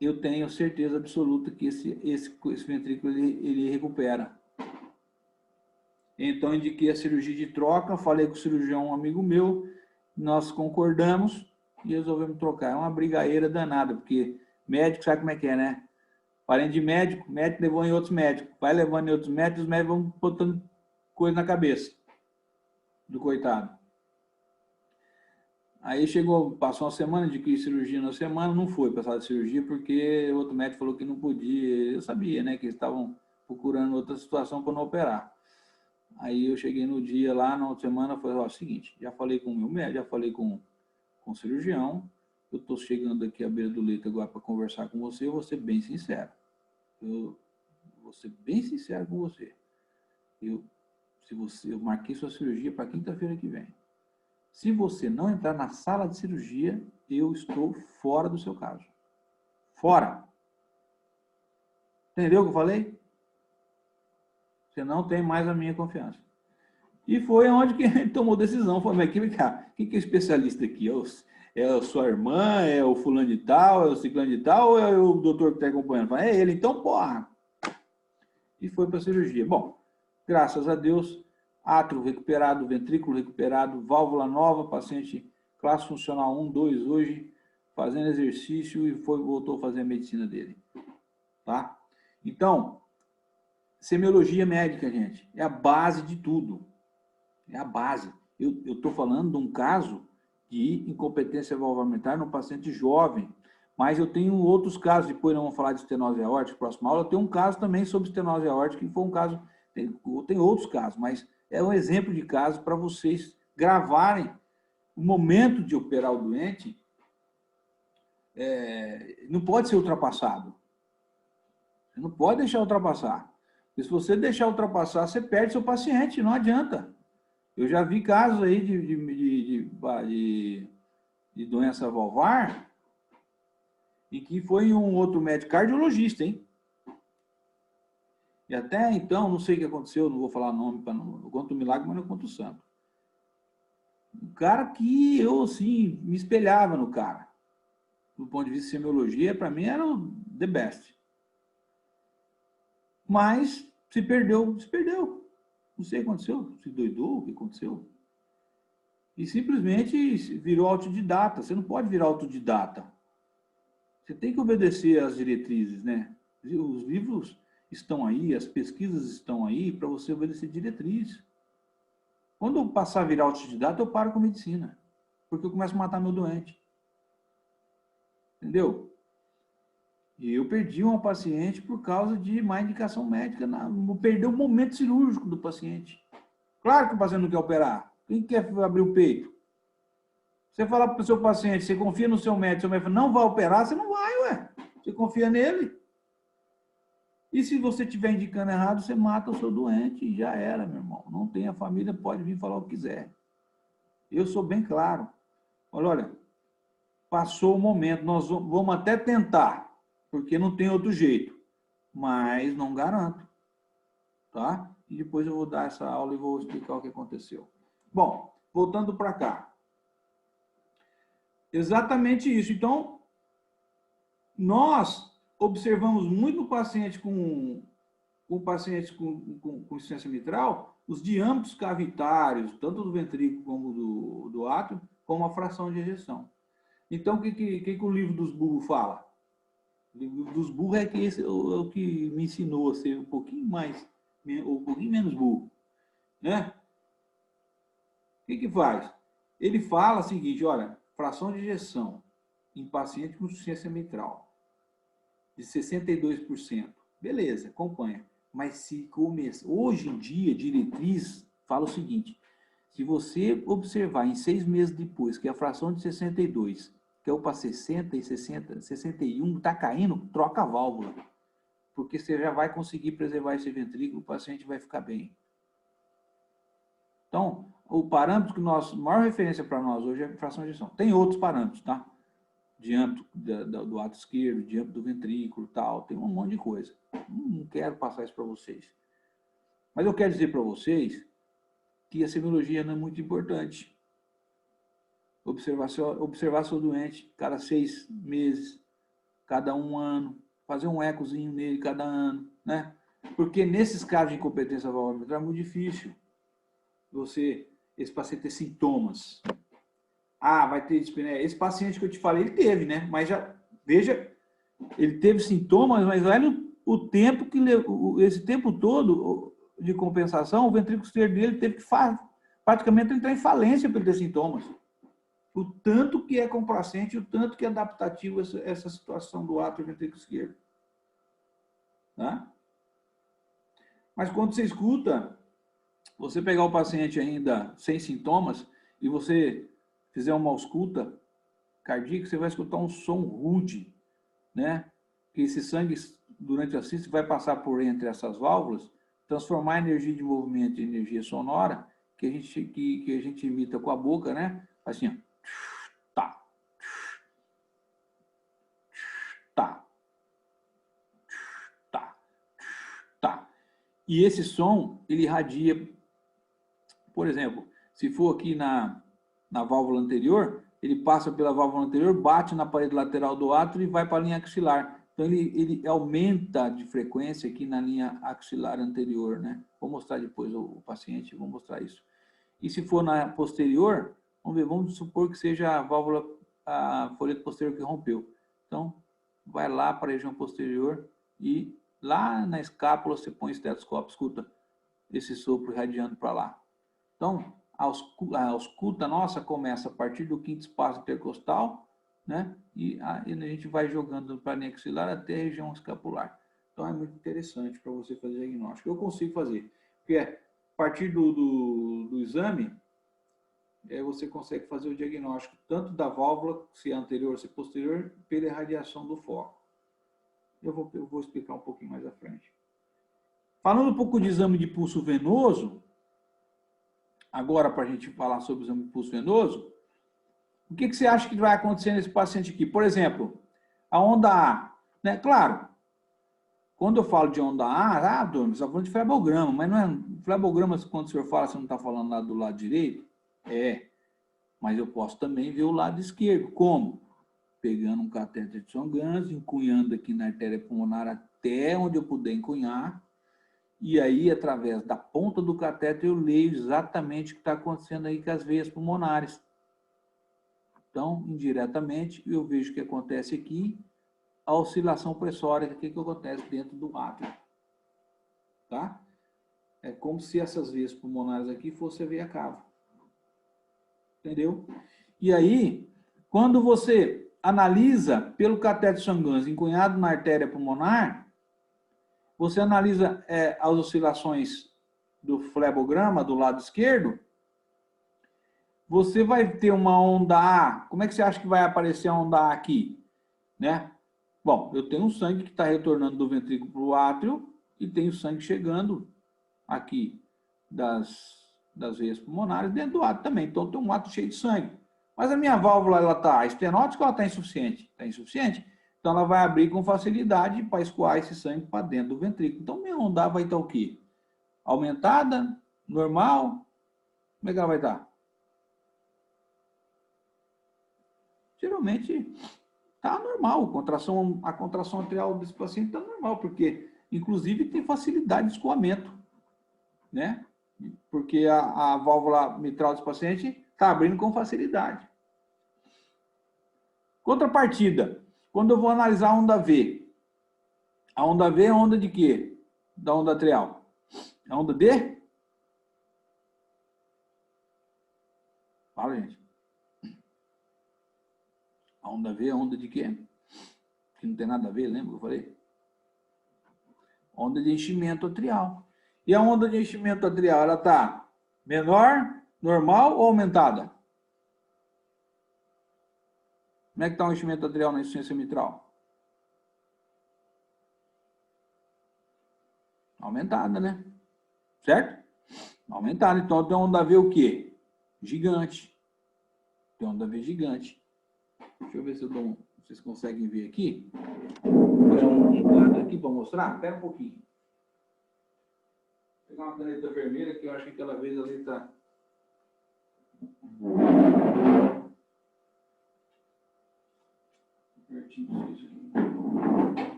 eu tenho certeza absoluta que esse ventrículo ele recupera. Então, indiquei a cirurgia de troca, falei com o cirurgião, um amigo meu, nós concordamos e resolvemos trocar. É uma brigadeira danada, porque médico sabe como é que é, né? Parente de médico, médico levou em outros médicos, vai levando em outros médicos, os médicos vão botando coisa na cabeça do coitado. Aí chegou, passou uma semana, de cirurgia na semana, não foi passar de cirurgia, porque o outro médico falou que não podia. Eu sabia, né, que eles estavam procurando outra situação para não operar. Aí eu cheguei no dia lá, na outra semana, falei, ó, seguinte, já falei com o meu médico, já falei com o cirurgião, eu estou chegando aqui à beira do leito agora para conversar com você, eu vou ser bem sincero. Eu vou ser bem sincero com você. Eu marquei sua cirurgia para quinta-feira que vem. Se você não entrar na sala de cirurgia, eu estou fora do seu caso. Fora. Entendeu o que eu falei? Você não tem mais a minha confiança. E foi onde que ele tomou decisão. Falou, mas quem que é especialista aqui? É a sua irmã? É o fulano de tal? É o ciclano de tal? Ou é o doutor que está acompanhando? Falei, é ele, então porra. E foi para a cirurgia. Bom, graças a Deus, átrio recuperado, ventrículo recuperado, válvula nova, paciente classe funcional 1, 2 hoje, fazendo exercício e voltou a fazer a medicina dele. Tá? Então, semiologia médica, gente, é a base de tudo. É a base. Eu estou falando de um caso de incompetência valvular no paciente jovem, mas eu tenho outros casos, depois não vamos falar de estenose aórtica, próxima aula, eu tenho um caso também sobre estenose aórtica, que foi um caso, tem outros casos, mas é um exemplo de caso para vocês gravarem o momento de operar o doente, não pode ser ultrapassado. Você não pode deixar ultrapassar. Porque se você deixar ultrapassar, você perde seu paciente, não adianta. Eu já vi casos aí de doença valvar e que foi um outro médico cardiologista, hein? E até então, não sei o que aconteceu, não vou falar nome, eu conto o milagre, mas não conto o santo. Um cara que eu, assim, me espelhava no cara. Do ponto de vista de semiologia, para mim era o the best. Mas se perdeu. Não sei o que aconteceu, se doidou, o que aconteceu. E simplesmente virou autodidata. Você não pode virar autodidata. Você tem que obedecer às diretrizes, né? Os livros estão aí, as pesquisas estão aí para você obedecer diretrizes. Quando eu passar a virar autodidata, eu paro com medicina. porque eu começo a matar meu doente. Entendeu? E eu perdi uma paciente por causa de má indicação médica, perdeu o momento cirúrgico do paciente. Claro que o paciente não quer operar. Quem quer abrir o peito? Você fala para o seu paciente, você confia no seu médico, seu médico fala, não vai operar, você não vai, ué. Você confia nele. E se você estiver indicando errado, você mata o seu doente e já era, meu irmão. Não tem, a família pode vir falar o que quiser. Eu sou bem claro. Olha, passou o momento, nós vamos até tentar, porque não tem outro jeito, mas não garanto, tá? E depois eu vou dar essa aula e vou explicar o que aconteceu. Bom, voltando para cá. Exatamente isso. Então, nós observamos muito paciente com insuficiência mitral, os diâmetros cavitários, tanto do ventrículo como do átrio, como a fração de ejeção. Então, o que o livro dos burros fala? O livro dos burros é o que me ensinou a ser um pouquinho menos burro. Né? O que faz? Ele fala o seguinte, olha, fração de ejeção em paciente com insuficiência mitral de 62%. Beleza, acompanha. Mas se começa, hoje em dia, diretriz fala o seguinte, se você observar em 6 meses depois que a fração de 62, que é o para 60 e 60, 61, está caindo, troca a válvula. Porque você já vai conseguir preservar esse ventrículo, o paciente vai ficar bem. Então, o parâmetro que a maior referência para nós hoje é a fração de ejeção. Tem outros parâmetros, tá? Diâmetro do átrio esquerdo, diâmetro do ventrículo, tal, tem um monte de coisa. Não quero passar isso para vocês. Mas eu quero dizer para vocês que a semiologia não é muito importante. Observar seu doente cada 6 meses, cada 1 ano, fazer um ecozinho nele cada ano, né? Porque nesses casos de incompetência valvular é muito difícil esse paciente ter sintomas. Ah, vai ter dispneia. Esse paciente que eu te falei, ele teve, né? Mas já, veja, ele teve sintomas, mas olha o tempo que esse tempo todo de compensação, o ventrículo esquerdo dele teve que praticamente entrar em falência para ele ter sintomas. O tanto que é complacente, o tanto que é adaptativo essa situação do átrio ventrículo esquerdo. Tá? Mas quando você escuta, você pegar o paciente ainda sem sintomas e você fizer uma ausculta cardíaca, você vai escutar um som rude, né? Que esse sangue, durante a sístole, vai passar por entre essas válvulas, transformar a energia de movimento em energia sonora, que a gente imita com a boca, né? Assim, ó. Tá. Tá. Tá. Tá. E esse som, ele irradia, por exemplo, se for aqui na válvula anterior, ele passa pela válvula anterior, bate na parede lateral do átrio e vai para a linha axilar. Então, ele aumenta de frequência aqui na linha axilar anterior, né? Vou mostrar depois o paciente, vou mostrar isso. E se for na posterior, vamos supor que seja a folheto posterior que rompeu. Então, vai lá para a região posterior e lá na escápula você põe o estetoscópio, escuta esse sopro irradiando para lá. Então, a ausculta nossa começa a partir do quinto espaço intercostal, né? E a gente vai jogando para a linha axilar até a região escapular. Então, é muito interessante para você fazer diagnóstico. Eu consigo fazer, porque a partir do exame, você consegue fazer o diagnóstico tanto da válvula, se é anterior ou se é posterior, pela irradiação do foco. Eu vou explicar um pouquinho mais à frente. Falando um pouco de exame de pulso venoso, agora para a gente falar sobre o exame de pulso venoso, o que você acha que vai acontecer nesse paciente aqui? Por exemplo, a onda A, né? Claro, quando eu falo de onda A, Dona, você está falando de flebograma, mas não é flebograma, quando o senhor fala, você não está falando lá do lado direito? É, mas eu posso também ver o lado esquerdo. Como? Pegando um catéter de Swan Ganz, encunhando aqui na artéria pulmonar até onde eu puder encunhar, e aí, através da ponta do catéter, eu leio exatamente o que está acontecendo aí com as veias pulmonares. Então, indiretamente, eu vejo o que acontece aqui, a oscilação pressórica, o que acontece dentro do átrio. Tá? É como se essas veias pulmonares aqui fossem a veia cava. Entendeu? E aí, quando você analisa pelo cateter sanguíneo encunhado na artéria pulmonar, você analisa as oscilações do flebograma do lado esquerdo, você vai ter uma onda A. Como é que você acha que vai aparecer a onda A aqui? Né? Bom, eu tenho um sangue que está retornando do ventrículo para o átrio e tenho sangue chegando aqui das veias pulmonares dentro do átrio também. Então, tem um átrio cheio de sangue. Mas a minha válvula, ela está estenótica ou ela está insuficiente? Está insuficiente. Então, ela vai abrir com facilidade para escoar esse sangue para dentro do ventrículo. Então, minha onda vai estar o quê? Aumentada? Normal? Como é que ela vai estar? Geralmente, está normal. A contração atrial desse paciente está normal, porque, inclusive, tem facilidade de escoamento, né? Porque a válvula mitral desse paciente está abrindo com facilidade. Contrapartida, quando eu vou analisar a onda V é onda de quê? Da onda atrial. É onda D? Fala, gente. A onda V é onda de quê? Que não tem nada a ver, lembra que eu falei? Onda de enchimento atrial. E a onda de enchimento atrial, ela está menor, normal ou aumentada? Como é que está o enchimento atrial na insuficiência mitral? Aumentada, né? Certo? Aumentada. Então, tem onda V o quê? Gigante. Tem onda V gigante. Deixa eu ver se eu dou vocês conseguem ver aqui. Vou fazer um quadro aqui para mostrar. Espera um pouquinho. Vou pegar uma caneta vermelha que eu acho que aquela vez ali está... Pertinho disso aqui.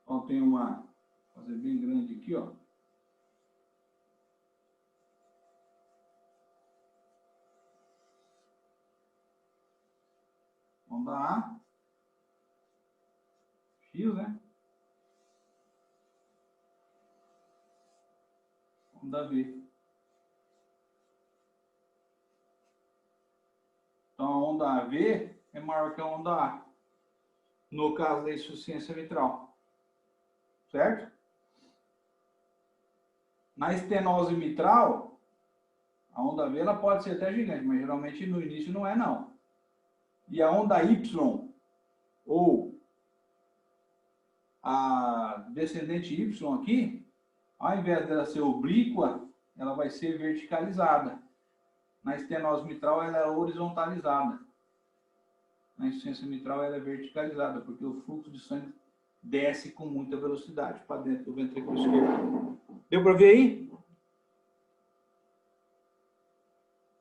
Então tem uma... Vou fazer bem grande aqui, ó. Onda A. X, né? Onda V. Então a onda AV é maior que a onda A. No caso da insuficiência mitral. Certo? Na estenose mitral, a onda V ela pode ser até gigante, mas geralmente no início não é não. E a onda Y, ou a descendente Y aqui, ao invés dela ser oblíqua, ela vai ser verticalizada. Na estenose mitral ela é horizontalizada. Na insuficiência mitral ela é verticalizada, porque o fluxo de sangue desce com muita velocidade para dentro do ventrículo esquerdo. Deu para ver aí?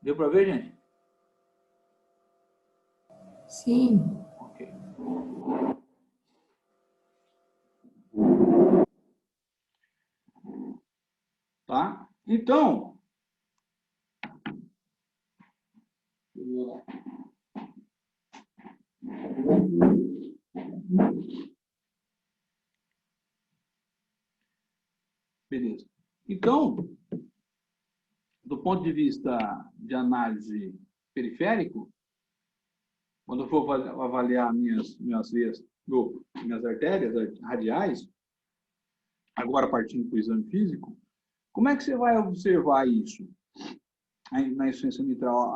Deu para ver, gente? Sim. Ok. Tá? Então, beleza. Então, do ponto de vista de análise periférico, quando eu for avaliar minhas veias, minhas artérias radiais, agora partindo para o exame físico, como é que você vai observar isso na insuficiência mitral?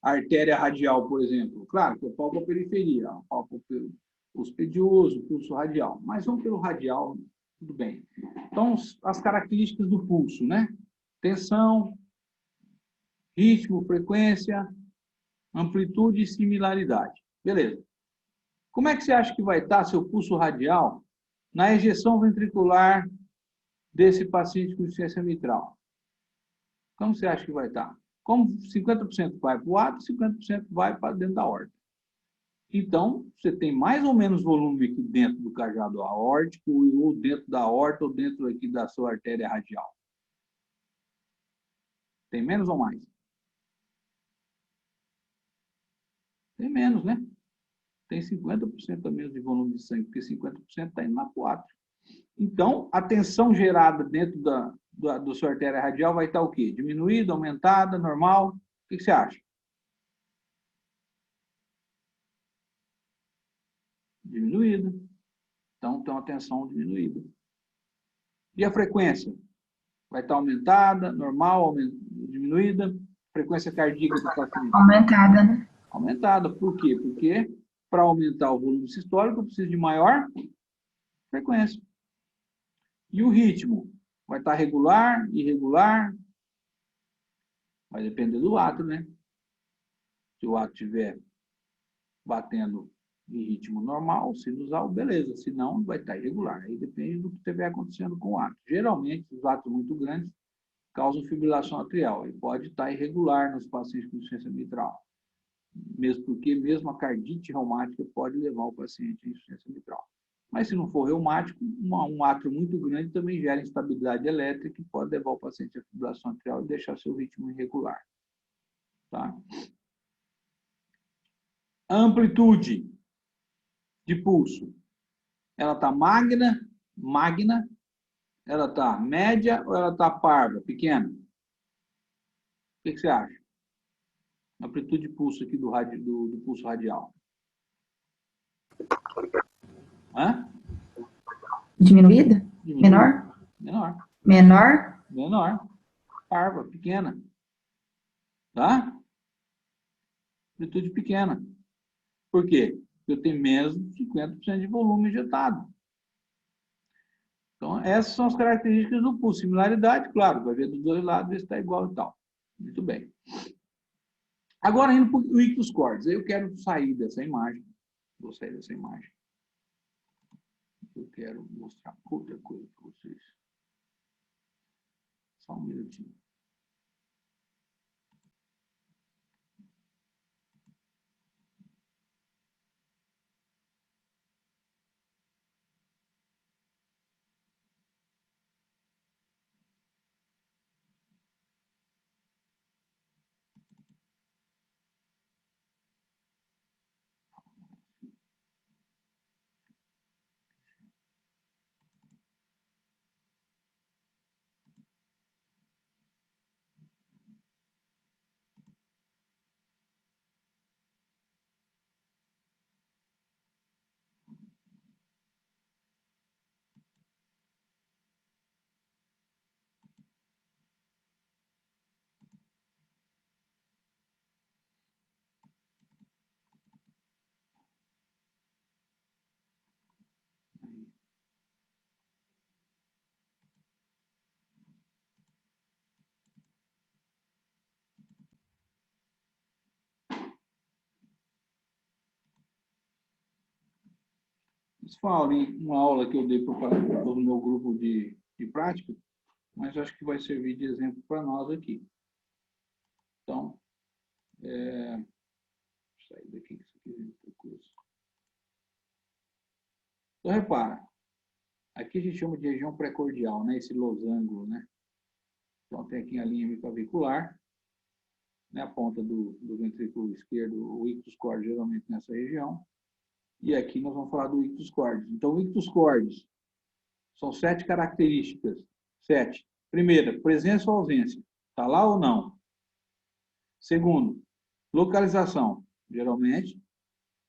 A artéria radial, por exemplo, claro que eu palpo a periferia, eu palpo pelo pulso pedioso, pulso radial, mas vamos pelo radial, tudo bem. Então, as características do pulso, né? Tensão, ritmo, frequência, amplitude e similaridade. Beleza. Como é que você acha que vai estar seu pulso radial na ejeção ventricular desse paciente com insuficiência mitral? Como você acha que vai estar? Como 50% vai para o átrio, 50% vai para dentro da aorta. Então, você tem mais ou menos volume aqui dentro do cajado aórtico, ou dentro da aorta, ou dentro aqui da sua artéria radial. Tem menos ou mais? Tem menos, né? Tem 50% a menos de volume de sangue, porque 50% está indo lá para o átrio. Então, a tensão gerada dentro da sua artéria radial vai estar o quê? Diminuída, aumentada, normal? O que você acha? Diminuída. Então, tem uma tensão diminuída. E a frequência? Vai estar aumentada, normal, diminuída? Frequência cardíaca do paciente? Aumentada, né? Aumentada. Por quê? Porque para aumentar o volume sistólico, eu preciso de maior frequência. E o ritmo? Vai estar regular, irregular? Vai depender do ato, né? Se o ato estiver batendo em ritmo normal, sinusal, beleza. Se não, vai estar irregular. Aí depende do que estiver acontecendo com o ato. Geralmente, os atos muito grandes causam fibrilação atrial. E pode estar irregular nos pacientes com insuficiência mitral. Mesmo porque mesmo a cardite reumática pode levar o paciente à insuficiência mitral. Mas se não for reumático, um átrio muito grande também gera instabilidade elétrica e pode levar o paciente à fibrilação atrial e deixar seu ritmo irregular. Tá? Amplitude de pulso. Ela está magna, ela está média ou ela está parva, pequena? O que você acha? Amplitude de pulso aqui do pulso radial. Hã? Diminuída? Menor? Menor. Menor? Menor. Parva, pequena. Tá? Amplitude pequena. Por quê? Porque eu tenho menos de 50% de volume injetado. Então, essas são as características do pulso. Similaridade, claro, vai ver dos dois lados, ver se está igual e tal. Muito bem. Agora, indo para o ictus cordis. Eu quero sair dessa imagem. Vou sair dessa imagem. Eu quero mostrar outra coisa para vocês. Só um minutinho. Isso foi uma aula que eu dei para o meu grupo de prática, mas acho que vai servir de exemplo para nós aqui. Então, sair daqui, que isso aqui é outra coisa. Então, repara, aqui a gente chama de região precordial, né? Esse losango, né? Então, tem aqui a linha hemicavicular, né? A ponta do ventrículo esquerdo, o ictus cordis, geralmente nessa região. E aqui nós vamos falar do ictus cordis. Então, o ictus cordis são 7 características. 7. Primeira, presença ou ausência. Está lá ou não? Segundo, localização. Geralmente,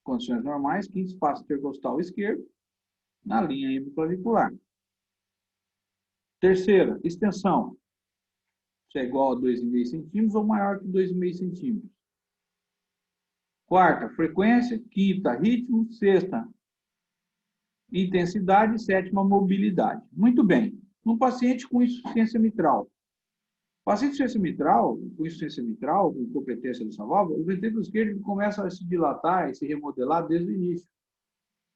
condições normais, quinto espaço intercostal esquerdo, na linha hemiclavicular. Terceira, extensão. Se é igual a 2,5 centímetros ou maior que 2,5 centímetros. Quarta, frequência. Quinta, ritmo. Sexta, intensidade. Sétima, mobilidade. Muito bem. Num paciente com insuficiência mitral. Paciente com insuficiência mitral, com incompetência dessa válvula, o ventrículo esquerdo começa a se dilatar e se remodelar desde o início.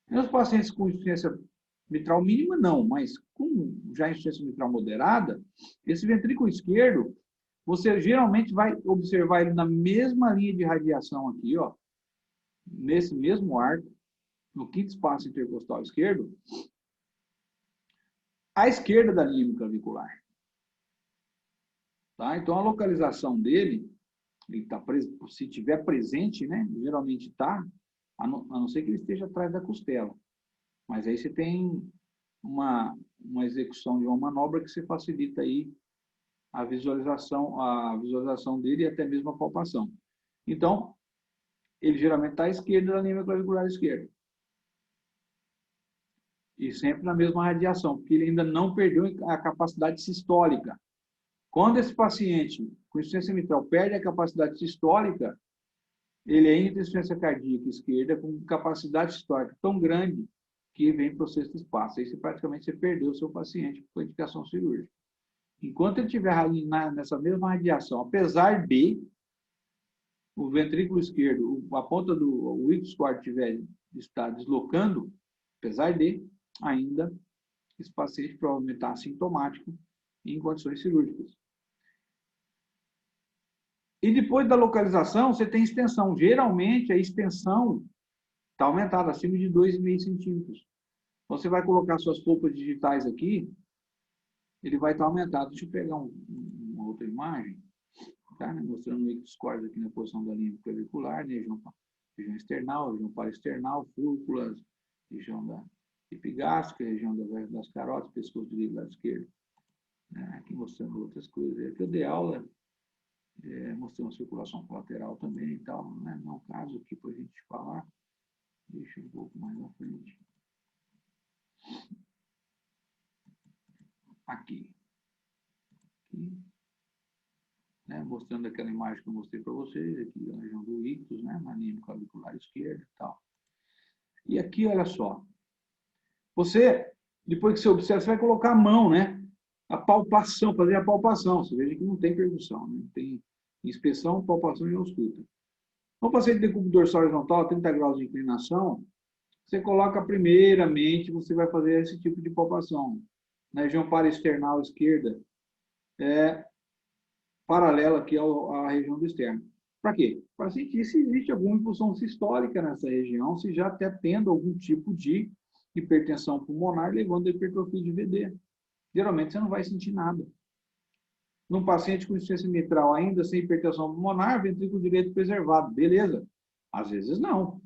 E os pacientes com insuficiência mitral mínima, não, mas com já insuficiência mitral moderada, esse ventrículo esquerdo, você geralmente vai observar ele na mesma linha de radiação aqui, ó, nesse mesmo arco, no quinto espaço intercostal esquerdo, à esquerda da linha hemiclavicular. Tá? Então, a localização dele, ele tá se tiver presente, né, geralmente está, a não ser que ele esteja atrás da costela. Mas aí você tem uma execução de uma manobra que você facilita aí a visualização dele e até mesmo a palpação. Então, ele geralmente está à esquerda da linha clavicular esquerda. E sempre na mesma radiação, porque ele ainda não perdeu a capacidade sistólica. Quando esse paciente com insuficiência mitral perde a capacidade sistólica, ele ainda tem insuficiência cardíaca esquerda com capacidade sistólica tão grande que vem para o sexto espaço. Aí praticamente você perdeu o seu paciente com indicação cirúrgica. Enquanto ele estiver nessa mesma radiação, apesar de o ventrículo esquerdo, a ponta do ictus quarto está deslocando, apesar de, ainda, esse paciente provavelmente está assintomático em condições cirúrgicas. E depois da localização, você tem extensão. Geralmente, a extensão está aumentada, acima de 2,5 centímetros. Então, você vai colocar suas polpas digitais aqui, ele vai estar aumentado. Deixa eu pegar uma outra imagem, tá? Mostrando o ictus quarto aqui na posição da linha clavicular, né? Região external, região paraexternal, fúrculas, região da epigástrica, região das carótidas, pescoço direito do lado esquerdo. Aqui mostrando outras coisas. Aqui eu dei aula, mostrei uma circulação colateral também e tal, né? Não é um caso aqui para a gente falar. Deixa um pouco mais na frente. Aqui. Né? Mostrando aquela imagem que eu mostrei para vocês, aqui a região do ictus, né? Na linha clavicular esquerda e tal. E aqui, olha só. Você, depois que você observa, você vai colocar a mão, né? A palpação, fazer a palpação. Você veja que não tem percussão, né? Tem inspeção, palpação e ausculta. No paciente de decúbito dorsal horizontal, 30 graus de inclinação, você coloca primeiramente, você vai fazer esse tipo de palpação. Na região paraesternal esquerda, paralela aqui à região do externo. Para quê? Para sentir se existe alguma impulsão sistólica nessa região, se já está tendo algum tipo de hipertensão pulmonar, levando a hipertrofia de VD. Geralmente você não vai sentir nada. Num paciente com insuficiência mitral ainda sem hipertensão pulmonar, ventrículo direito preservado, beleza. Às vezes não.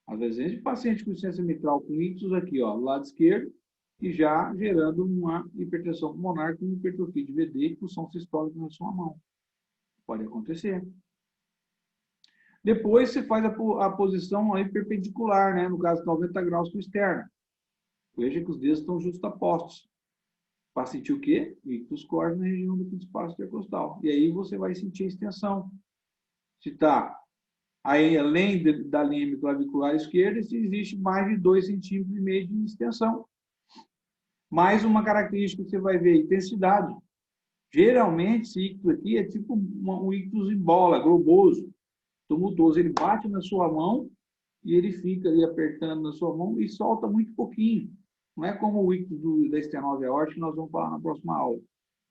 Às vezes a gente paciente com insuficiência mitral com ictus aqui, ó, do lado esquerdo, e já gerando uma hipertensão pulmonar com hipertrofia de VD e pulsão sistólica na sua mão. Pode acontecer. Depois você faz a posição aí perpendicular, né? No caso, 90 graus com o externo. Veja que os dedos estão justapostos. Para sentir o quê? O ictus corda na região do espaço intercostal. E aí você vai sentir a extensão. Se está aí além da linha clavicular esquerda, se existe mais de 2,5 centímetros de extensão. Mais uma característica que você vai ver, intensidade. Geralmente, esse ictus aqui é tipo um ictus em bola, globoso, tumultuoso. Ele bate na sua mão e ele fica ali apertando na sua mão e solta muito pouquinho. Não é como o ictus da estenose aórtica que nós vamos falar na próxima aula,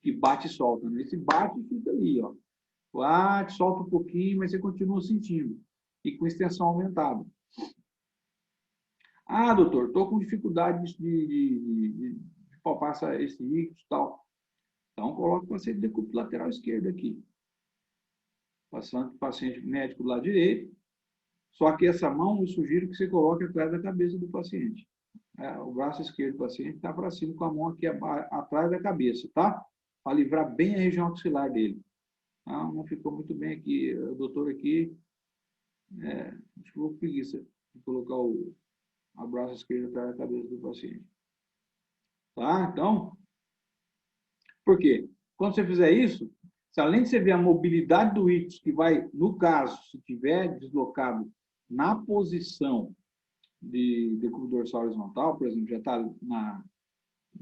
que bate e solta. Né? Esse bate e fica ali, ó. Bate, solta um pouquinho, mas você continua sentindo. E com extensão aumentada. Ah, doutor, estou com dificuldade de palpar esse ictus e tal. Então, coloca o paciente de decúbito lateral esquerdo aqui. Passando o paciente médico do lado direito. Só que essa mão, eu sugiro que você coloque atrás da cabeça do paciente. O braço esquerdo do paciente está para cima com a mão aqui atrás da cabeça, tá? Para livrar bem a região axilar dele. Ah, não ficou muito bem aqui. O doutor aqui, acho que vou preguiça de colocar o braço esquerdo atrás da cabeça do paciente. Tá? Então, por quê? Quando você fizer isso, se além de você ver a mobilidade do ictus, que vai, no caso, se tiver deslocado na posição de decúbito dorsal horizontal, por exemplo, já está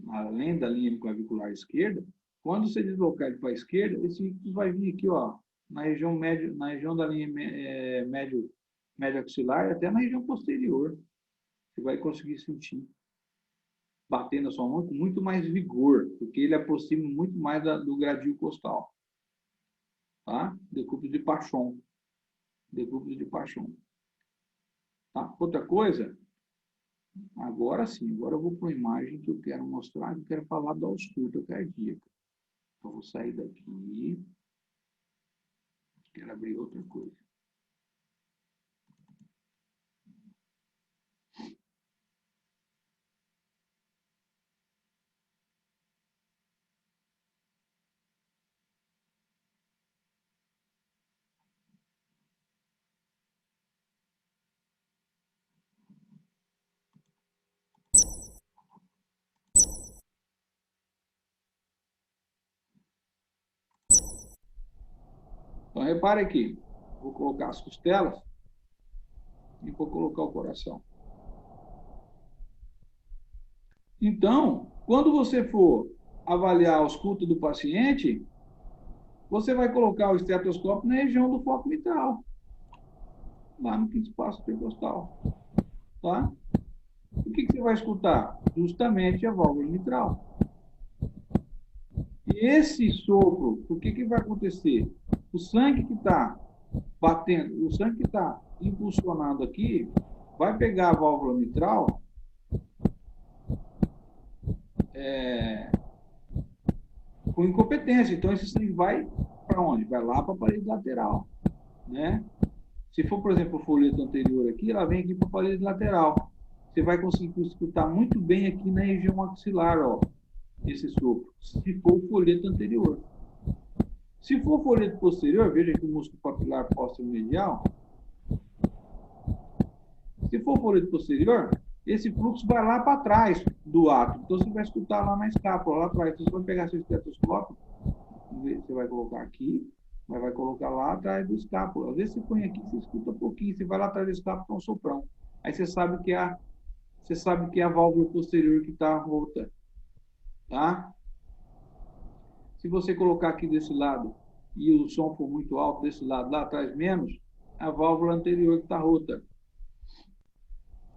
além da linha clavicular esquerda, quando você deslocar ele para a esquerda, esse ictus vai vir aqui, ó, na região médio, na região da linha médio axilar e até na região posterior. Você vai conseguir sentir bater na sua mão com muito mais vigor, porque ele aproxima muito mais do gradil costal. Tá? Decúbito de Pachon. Decúbito de Pachon. Tá? Outra coisa, agora sim, agora eu vou para uma imagem que eu quero mostrar, que eu quero falar da ausculta cardíaca. Então, vou sair daqui. Quero abrir outra coisa. repare aqui, vou colocar as costelas e vou colocar o coração. Então, quando você for avaliar a ausculta do paciente, você vai colocar o estetoscópio na região do foco mitral, lá no quinto espaço intercostal, tá? O que você vai escutar? Justamente a válvula mitral. E esse sopro, o que vai acontecer? O sangue que está batendo, o sangue que está impulsionado aqui, vai pegar a válvula mitral com incompetência. Então, esse sangue vai para onde? Vai lá para a parede lateral, né? Se for, por exemplo, o folheto anterior aqui, ela vem aqui para a parede lateral. Você vai conseguir escutar muito bem aqui na região maxilar, ó, esse sopro, se for o folheto anterior. Se for o folheto posterior, veja aqui o músculo papilar póstero-medial. Se for o folheto posterior, esse fluxo vai lá para trás do átrio. Então, você vai escutar lá na escápula, lá atrás. Então, você vai pegar seu estetoscópio, você vai colocar aqui, mas vai colocar lá atrás do escápula. Às vezes, você põe aqui, você escuta um pouquinho. Você vai lá atrás do escápula com um soprão. Aí, você sabe que é a válvula posterior que está rota. Tá? Se você colocar aqui desse lado e o som for muito alto desse lado, lá atrás menos, a válvula anterior que está rota.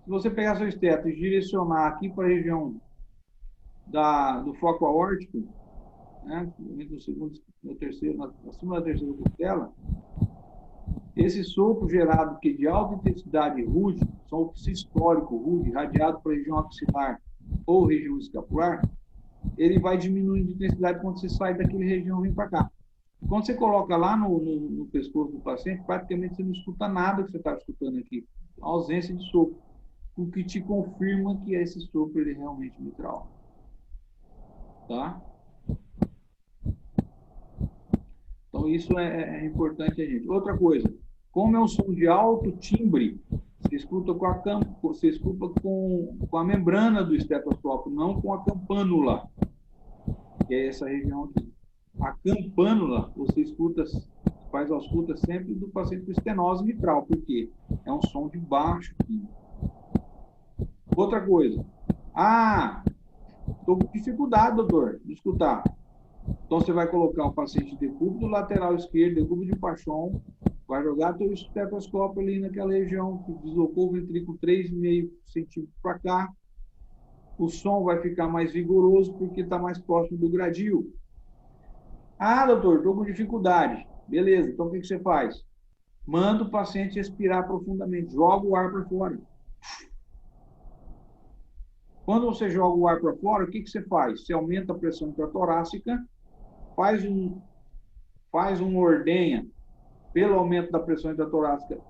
Se você pegar seu esteto e direcionar aqui para a região do foco aórtico, né, no segundo, no terceiro, acima da terceira costela, esse sopro gerado que de alta intensidade rude, sopro sistólico rude, radiado para a região axilar ou região escapular, ele vai diminuindo de intensidade quando você sai daquela região e vem para cá. Quando você coloca lá no pescoço do paciente, praticamente você não escuta nada que você está escutando aqui. A ausência de sopro. O que te confirma que esse sopro ele é realmente mitral. Tá? Então, isso é importante a gente. Outra coisa, como é um som de alto timbre, você escuta com a membrana do estetoscópio, não com a campânula, que é essa região aqui. A campânula, você escuta, faz a ausculta sempre do paciente com estenose mitral, porque é um som de baixo timbre. Outra coisa. Estou com dificuldade, doutor, de escutar. Então, você vai colocar o paciente de decúbito lateral esquerdo, decúbito de Pachon, vai jogar o estetoscópio ali naquela região que deslocou o ventrículo 3,5 centímetros para cá. O som vai ficar mais vigoroso porque está mais próximo do gradil. Doutor, estou com dificuldade. Beleza, então o que você faz? Manda o paciente respirar profundamente, joga o ar para fora. Quando você joga o ar para fora, o que você faz? Você aumenta a pressão intratorácica, faz uma ordenha pelo aumento da pressão intratorácica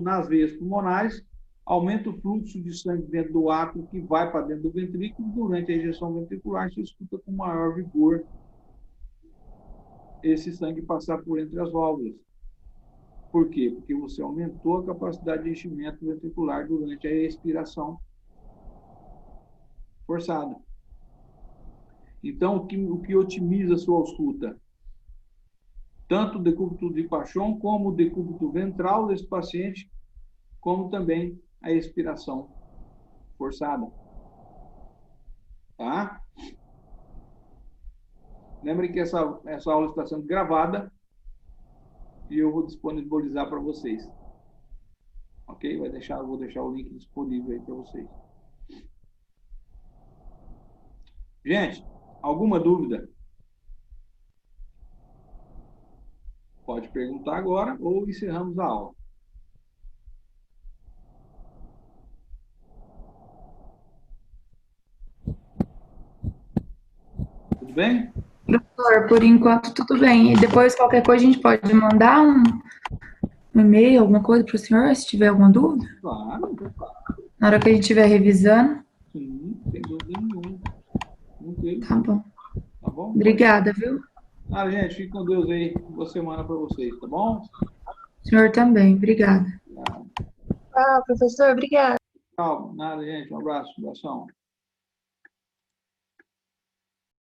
nas veias pulmonares, aumenta o fluxo de sangue dentro do átrio que vai para dentro do ventrículo. Durante a ejeção ventricular, você escuta com maior vigor esse sangue passar por entre as válvulas. Por quê? Porque você aumentou a capacidade de enchimento ventricular durante a expiração forçada. Então, o que otimiza a sua ausculta? Tanto o decúbito de Pachon, como o decúbito ventral desse paciente, como também a expiração forçada. Tá? Lembrem que essa aula está sendo gravada e eu vou disponibilizar para vocês. Ok? Vou deixar o link disponível aí para vocês. Gente, alguma dúvida? Pode perguntar agora ou encerramos a aula. Tudo bem? Doutor, por enquanto tudo bem. E depois, qualquer coisa, a gente pode mandar um e-mail, alguma coisa para o senhor, se tiver alguma dúvida? Claro. Na hora que a gente estiver revisando. Sim, sem dúvida nenhuma. Tá bom. Tá bom? Obrigada, viu? Gente, fique com Deus aí. Boa semana para vocês, tá bom? O senhor também. Obrigada. Professor, obrigada. Tchau. Nada, gente. Um abraço. Um abração.